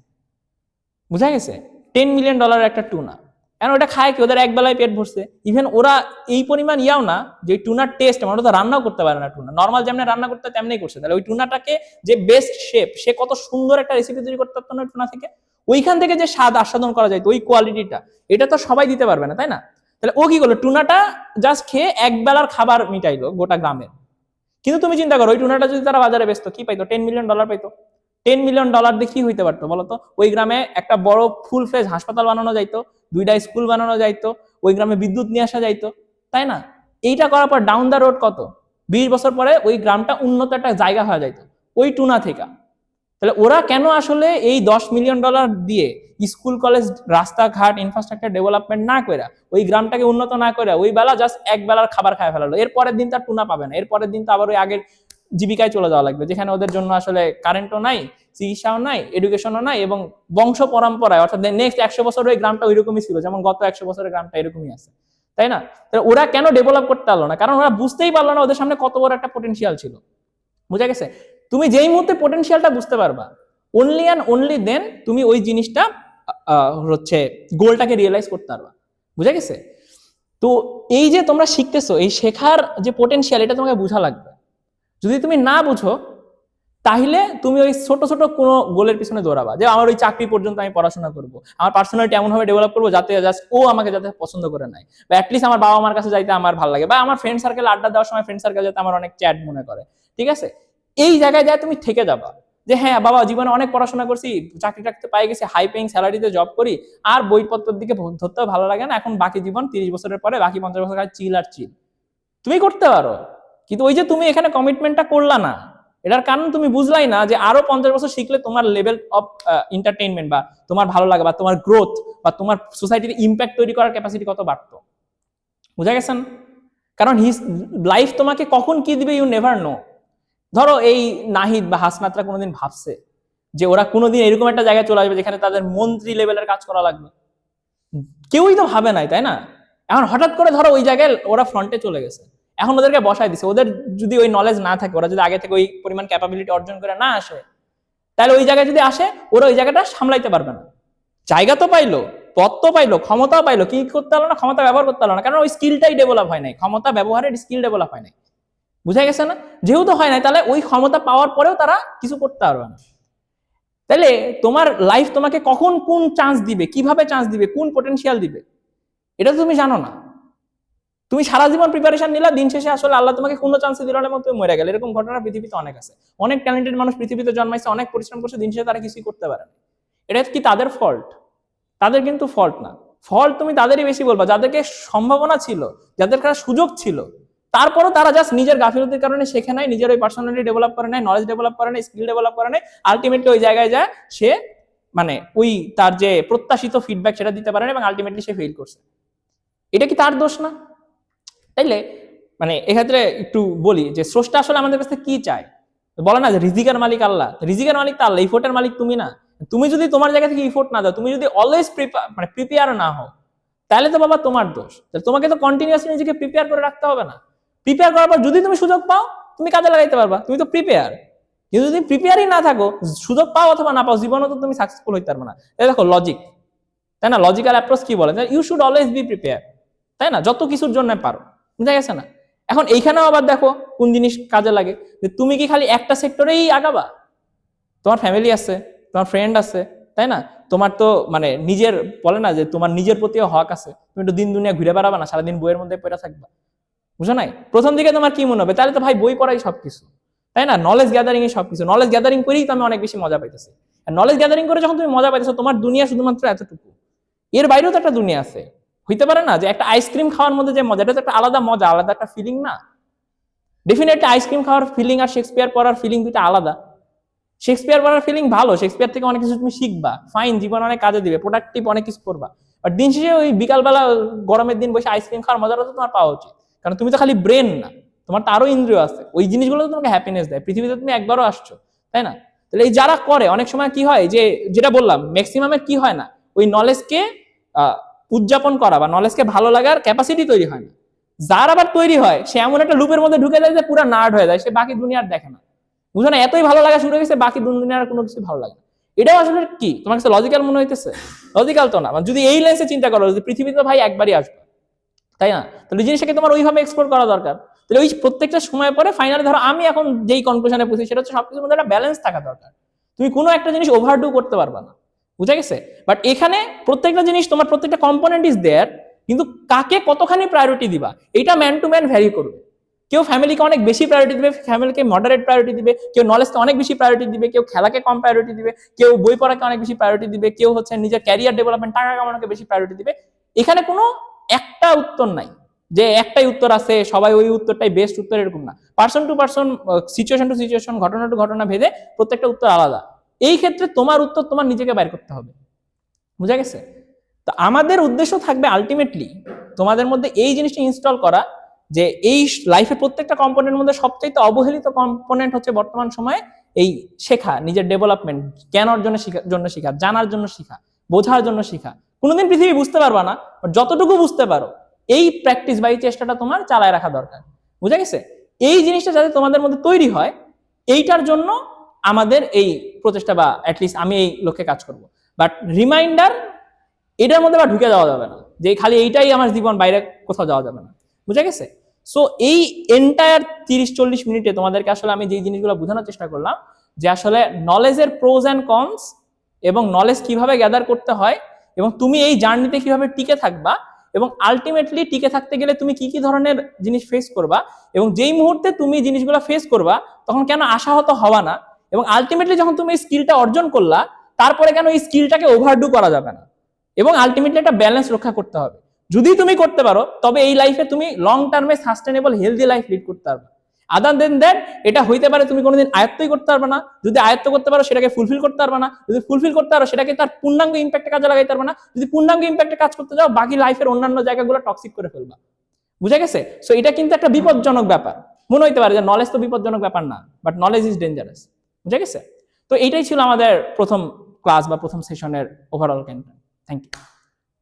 বুঝা গেছে? $10 মিলিয়ন একটা টুনা। এখন ওটা খায় কি? ওদের এক বেলায় পেট ভরছে। ইভেন ওরা এই পরিমাণ ইয়াও না যে টুনার টেস্ট, আমরা তো রান্নাও করতে পারে না টুনা, নর্মাল যেমন রান্না করতে তেমনি করছে। তাহলে ওই টুনাটাকে যে বেস্ট শেফ, সে কত সুন্দর একটা রেসিপি তৈরি করতে পারতো না টুনা থেকে, ওইখান থেকে যে স্বাদ আস্বাদন করা যায়, ওই কোয়ালিটিটা, এটা তো সবাই দিতে পারবে না, তাই না? তাহলে ও কি করলো? টুনাটা জাস্ট খেয়ে এক বেলার খাবার মিটাইলো গোটা গ্রামের। কিন্তু তুমি চিন্তা করো, ওই টুনাটা যদি তারা বাজারে বেচতো, কি পাইতো? $10 মিলিয়ন পাইতো। $10 মিলিয়ন দিয়ে কি হইতে পারতো বলতো? ওই গ্রামে একটা বড় ফুল ফ্লেজ হাসপাতাল বানানো যাইতো, 2টা স্কুল বানানো যাইতো, ওই গ্রামে বিদ্যুৎ নিয়ে আসা যাইতো, তাই না? এইটা করার পর ডাউন দ্য রোড কত 20 বছর পরে ওই গ্রামটা উন্নত একটা জায়গা হয়ে যাইতো ওই টুনা থেকে। তাহলে ওরা কেন আসলে এই $10 মিলিয়ন দিয়ে স্কুল কলেজ রাস্তাঘাট ইনফ্রাস্ট্রাকচার ডেভেলপমেন্ট না করে, ওই গ্রামটাকে উন্নত না করে, ওই বেলা জাস্ট এক বেলার খাবার খায় ফেলালো? এর পরের দিন তার টুনা পাবে না, এর পরের দিন তো আবার ওই আগের জীবিকায় চলে যাওয়া লাগবে, যেখানে ওদের জন্য আসলে কারেন্টও নাই, চিকিৎসাও নাই, এডুকেশনও নাই, এবং বংশ পরম্পরায় অর্থাৎ নেক্সট 100 বছর ওই গ্রামটা ওইরকমই ছিল, যেমন গত 100 বছরের গ্রামটা এরকমই আছে, তাই না? ওরা কেন ডেভেলপ করতে পারলো না? কারণ ওরা বুঝতেই পারলো না ওদের সামনে কত বড় একটা পোটেনশিয়াল ছিল। বুঝা গেছে? তুমি যেই মুহূর্তে পোটেনশিয়ালটা বুঝতে পারবা, অনলি অ্যান্ড অনলি দেন তুমি ওই জিনিসটা হচ্ছে গোলটাকে রিয়েলাইজ করতে পারবা। বুঝা গেছে? তো এই যে তোমরা শিখতেছো, এই শেখার যে পোটেনশিয়াল, এটা তোমাকে বোঝা লাগবে। যদি তুমি না বুঝো, তাহলে তুমি ওই ছোট ছোট কোনো গোলের পিছনে দৌড়াবা, যে আমার ওই চাকরি পর্যন্ত আমি পড়াশোনা করব, আমার পার্সোনালিটি এমন ভাবে ডেভেলপ করবো যাতে জাস্ট ও আমাকে যাতে পছন্দ করে নেয়, বা অ্যাটলিস্ট আমার বাবা মার কাছে যাইতে আমার ভালো লাগে, বা আমার ফ্রেন্ড সার্কেল আড্ডা দেওয়ার সময় ফ্রেন্ড সার্কেল যাতে আমার অনেক চ্যাট মনে করে। ঠিক আছে? এই জায়গায় যায় তুমি থেকে যাবা, যে হ্যাঁ বাবা জীবনে অনেক পড়াশোনা করছি, চাকরি টাকতে পাই গেছি, হাই পেইং স্যালারিতে জব করি, আর বইপত্রের দিকে ধরতেও ভালো লাগে না, এখন বাকি জীবন 30 বছরের পরে বাকি 50 বছর চিল আর চিল। তুমি করতে পারো, কিন্তু ওই যে তুমি এখানে কমিটমেন্টটা করলা না, এটার কারণ তুমি বুঝলাই না যে আরো 50 বছর শিখলে তোমার লেভেল অফ এন্টারটেইনমেন্ট বা তোমার ভালো লাগা বা তোমার গ্রোথ বা তোমার সোসাইটির ইম্প্যাক্ট তৈরি করার ক্যাপাসিটি কত বাড়তো। বুঝা গেছেন? কারণ হিজ লাইফ তোমাকে কখন কি দিবে ইউ নেভার নো। ধরো এই নাহিদ বা হাসনাতরা কোনোদিন ভাবছে যে ওরা কোনোদিন এরকম একটা জায়গায় চলে আসবে যেখানে তাদের মন্ত্রী লেভেলের কাজ করা লাগবে? কেউই তো ভাবে নাই, তাই না? এখন হঠাৎ করে ধরো ওই জায়গায় ওরা ফ্রন্টে চলে গেছে, এখন ওদেরকে বসাই দিছে। ওদের যদি ওই নলেজ না থাকে, ওরা যদি আগে থেকে ওই পরিমাণ ক্যাপাবিলিটি অর্জন করে না আসে, তাহলে ওই জায়গায় যদি আসে, ওরা ওই জায়গাটা সামলাইতে পারবে না। জায়গা তো পাইলো, পদ তো পাইলো, ক্ষমতাও পাইলো, কি করতে পারলো না? ক্ষমতা ব্যবহার করতে পারলো না, কারণ ওই স্কিলটাই ডেভেলপ হয় নাই, ক্ষমতা ব্যবহারের স্কিল ডেভেলপ হয় নাই। বুঝা গেছে না? যেহেতু হয় নাই, তাহলে ওই ক্ষমতা পাওয়ার পরেও তারা কিছু করতে পারবে না। তাহলে তোমার লাইফ তোমাকে কখন কোন চান্স দিবে, কিভাবে চান্স দিবে, কোন পোটেনশিয়াল দিবে, এটা তো তুমি জানো না। তুমি সারা জীবন প্রিপারেশন নিলা, দিন শেষে আসলে আল্লাহ তোমাকে কোনো চান্সে দিল না এবং তুমি মরে গেলে। এরকম ঘটনা পৃথিবীতে অনেক আছে। অনেক ট্যালেন্টেড মানুষ পৃথিবীতে জন্মাইছে, অনেক পরিশ্রম করছে, দিন শেষে তারা কিছুই করতে পারে না। এটা কি তাদের ফল্ট? তাদের কিন্তু ফল্ট না। ফল্ট তুমি তাদেরই বেশি বলবা যাদেরকে সম্ভাবনা ছিল, যাদের কাছে সুযোগ ছিল, তারপরও তারা জাস্ট নিজের গাফিলতির কারণে শেখে নাই, নিজের ওই পার্সোনালিটি ডেভেলপ করে নাই, নলেজ ডেভেলপ করে নাই, স্কিল ডেভেলপ করে নাই, আলটিমেটলি ওই জায়গায় যায় সে মানে ওই তার যে প্রত্যাশিত ফিডব্যাক সেটা দিতে পারে না এবং আলটিমেটলি সে ফেল করছে। এটা কি তার দোষ না? তাইলে মানে এক্ষেত্রে একটু বলি যে স্রষ্টা আসলে আমাদের কাছে কি চায়। বলে না যে রিজিকের মালিক আল্লাহ, রিজিকের মালিক তো আল্লাহ, ইফোর্টের মালিক তুমি না। তুমি যদি তোমার জায়গা থেকে ইফোর্ট না দাও, তুমি যদি অলওয়েজ প্রিপেয়ার না হও, তাহলে তো বাবা তোমার দোষ। তোমাকে তো কন্টিনিউয়াসলি নিজেকে প্রিপেয়ার করে রাখতে হবে না। প্রিপেয়ার করার পর যদি তুমি সুযোগ পাও, তুমি কাজে লাগাইতে পারবা, তুমি তো প্রিপেয়ার। কিন্তু যদি প্রিপেয়ারই না থাকো, সুযোগ পাও অথবা না পাও, জীবনে তো তুমি সাকসেসফুল হইতে পারবে না। তাই দেখো লজিক, তাই না? লজিক্যাল অ্যাপ্রোচ কি বলে? You should always be prepare, তাই না? যত কিছুর জন্য পারো, বুঝা গেছে না? এখন এইখানেও আবার দেখো কোন জিনিস কাজে লাগে, যে তুমি কি খালি একটা সেক্টরেই আগাবা? তোমার ফ্যামিলি আছে, তোমার ফ্রেন্ড আছে, তাই না? তোমার তো মানে নিজের বলে না যে তোমার নিজের প্রতিও হক আছে। তুমি তো দিন দুনিয়া ঘুরে বেড়াবা না, সারাদিন বইয়ের মধ্যে পড়ে থাকবা, বুঝো নাই? প্রথম দিকে তোমার কি মনে হবে, তাহলে তো ভাই বই পড়াই সবকিছু, তাই না? নলেজ গ্যাদারিং এ সবকিছু, নলেজ গ্যাদারিং করেই তো আমি অনেক বেশি মজা পাইতেছি। আর নলেজ গ্যাদারিং করে যখন তুমি মজা পাইতেছো, তোমার দুনিয়া শুধুমাত্র এতটুকু, এর বাইরেও তো একটা দুনিয়া আছে। হইতে পারে না যে একটা আইসক্রিম খাওয়ার মধ্যে যে মজা, এটা তো একটা আলাদা মজা, আলাদা একটা ফিলিং না? ডেফিনেটলি আইসক্রিম খাওয়ার ফিলিং আর শেক্সপিয়ার পড়ার ফিলিং দুটো আলাদা। শেক্সপিয়ার পড়ার ফিলিং ভালো, শেক্সপিয়ার থেকে অনেক কিছু তুমি শিখবা, ফাইন, জীবন অনেক কাজে দিবে, প্রোডাক্টিভ অনেক কিছু করবা। আর দিন শেষে ওই বিকালবেলা গরমের দিন বসে আইসক্রিম খাওয়ার মজাটা তো তোমার পাওয়া উচিত, কারণ তুমি তো খালি ব্রেন না, তোমার তো আরো ইন্দ্রিয় আছে। ওই জিনিসগুলো তো তোমাকে হ্যাপিনেস দেয়। পৃথিবীতে তুমি একবারও আসছো, তাই না? তাহলে এই যারা করে, অনেক সময় কি হয় যে যেটা বললাম, ম্যাক্সিমামের কি হয় না, ওই নলেজকে উদযাপন করা বা নলেজকে ভালো লাগার ক্যাপাসিটি তৈরি হয় না। যার আবার তৈরি হয়, সে এমন একটা লুপের মধ্যে ঢুকে যায় যে পুরো নার্ড হয়ে যায়, সে বাকি দুনিয়ার দেখে না, বুঝো না? এতই ভালো লাগা শুরু হয়ে গেছে, বাকি দুনিয়ার কোনো কিছু ভালো লাগে না। এটাও আসলে কি তোমার কাছে লজিক্যাল মনে হইতেছে? লজিক্যাল তো না। যদি এই লেন্সে চিন্তা করো যে পৃথিবীতে ভাই একবারই আসবে, তাই না? তাহলে জিনিসটাকে তোমার ওইভাবে এক্সপ্লোর করা দরকার। তাহলে ওই প্রত্যেকটা সময় পরে ফাইনালি ধরো আমি এখন যেই কনক্লুশনে পৌঁছি, সেটা হচ্ছে সবকিছুর মধ্যে একটা ব্যালেন্স থাকা দরকার। তুমি কোনো একটা জিনিস ওভারডু করতে পারবা না, বুঝা গেছে? বাট এখানে প্রত্যেকটা জিনিস, তোমার প্রত্যেকটা কম্পোনেন্ট ইজ দেয়ার, কিন্তু কাকে কতখানি প্রায়োরিটি দিবা এটা ম্যান টু ম্যান ভ্যারি করবে। কেউ ফ্যামিলিকে অনেক বেশি প্রায়োরিটি দিবে, ফ্যামিলিকে মডারেট প্রায়োরিটি দিবে, কেউ নলেজকে অনেক বেশি প্রায়োরিটি দিবে, কেউ খেলাকে কম প্রায়োরিটি দিবে, কেউ বই পড়াকে অনেক বেশি প্রায়োরিটি দিবে, কেউ হচ্ছে নিজের ক্যারিয়ার ডেভেলপমেন্ট, টাকা কামানোকে বেশি প্রায়োরিটি দিবে। এখানে কোনো একটা উত্তর নাই যে একটাই উত্তর আছে, সবাই ওই উত্তরটাই বেস্ট উত্তর, এরকম না। Person to person, situation to situation, ঘটনা টু ঘটনা ভেদে প্রত্যেকটা উত্তর আলাদা। এই ক্ষেত্রে তোমার উত্তর তোমার নিজেকে বাইর করতে হবে, বুঝা গেছে? তো আমাদের উদ্দেশ্য থাকবে আলটিমেটলি তোমাদের মধ্যে এই জিনিসটা ইনস্টল করা, যে এই লাইফের প্রত্যেকটা কম্পোনেন্টের মধ্যে সবচেয়ে অবহেলিত কম্পোনেন্ট হচ্ছে বর্তমান সময়ে এই শেখা, নিজের ডেভেলপমেন্ট, জ্ঞান অর্জনের জন্য শেখা, জানার জন্য শেখা, বোঝার জন্য শেখা। কোনোদিন পৃথিবী বুঝতে পারবা না, যতটুকু বুঝতে পারো এই প্র্যাকটিস বা এই চেষ্টাটা তোমার চালায় রাখা দরকার, বুঝা গেছে? এই জিনিসটা যাতে তোমাদের মধ্যে তৈরি হয়, এইটার জন্য আমাদের এই প্রচেষ্টা, বা অ্যাটলিস্ট আমি এই লক্ষ্যে কাজ করব। বাট রিমাইন্ডার, এটার মধ্যে আবার ঢুকে যাওয়া যাবে না যে খালি এইটাই আমার জীবন, বাইরে কোথাও যাওয়া যাবে না, বুঝা গেছে? সো এই এন্টায়ার 30-40 মিনিটে তোমাদেরকে আসলে আমি যে জিনিসগুলো বোঝানোর চেষ্টা করলাম, যে আসলে নলেজের প্রোজ অ্যান্ড কনস, এবং নলেজ কিভাবে গ্যাদার করতে হয়, এবং তুমি এই জার্নিতে কিভাবে টিকে থাকবা, এবং আলটিমেটলি টিকে থাকতে গেলে তুমি কি কি ধরনের জিনিস ফেস করবা, এবং যেই মুহূর্তে তুমি জিনিসগুলো ফেস করবা তখন কেন আশাহত হবা না, এবং আলটিমেটলি যখন তুমি এই স্কিলটা অর্জন করলা, তারপরে কেন এই স্কিলটাকে ওভারডু করা যাবে না, এবং আলটিমেটলি একটা ব্যালেন্স রক্ষা করতে হবে। যদি তুমি করতে পারো, তবে এই লাইফে তুমি লং টার্মে সাস্টেনেবল হেলদি লাইফ লিড করতে পারবে। আদার দেন দ্যাট, এটা হইতে পারে তুমি কোনোদিন আয়ত্তই করতে পারবে না। যদি আয়ত্ত করতে পারো, সেটাকে ফুলফিল করতে পারবে না। যদি ফুলফিল করতে পারো, সেটাকে তার পূর্ণাঙ্গ ইম্প্যাক্টে কাজে লাগাইতে পারবে না। যদি পূর্ণাঙ্গ ইম্প্যাক্টে কাজ করতে যাও, বাকি লাইফের অন্যান্য জায়গাগুলো টক্সিক করে ফেলবা, বুঝা গেছে? সো এটা কিন্তু একটা বিপজ্জনক ব্যাপার। মনে হইতে পারে যে নলেজ তো বিপজ্জনক ব্যাপার না, বাট নলেজ ইজ ডেঞ্জারাস, বুঝা গেছে? তো এইটাই ছিল আমাদের প্রথম ক্লাস বা প্রথম সেশনের ওভারঅল কন্টেন্ট। Thank you.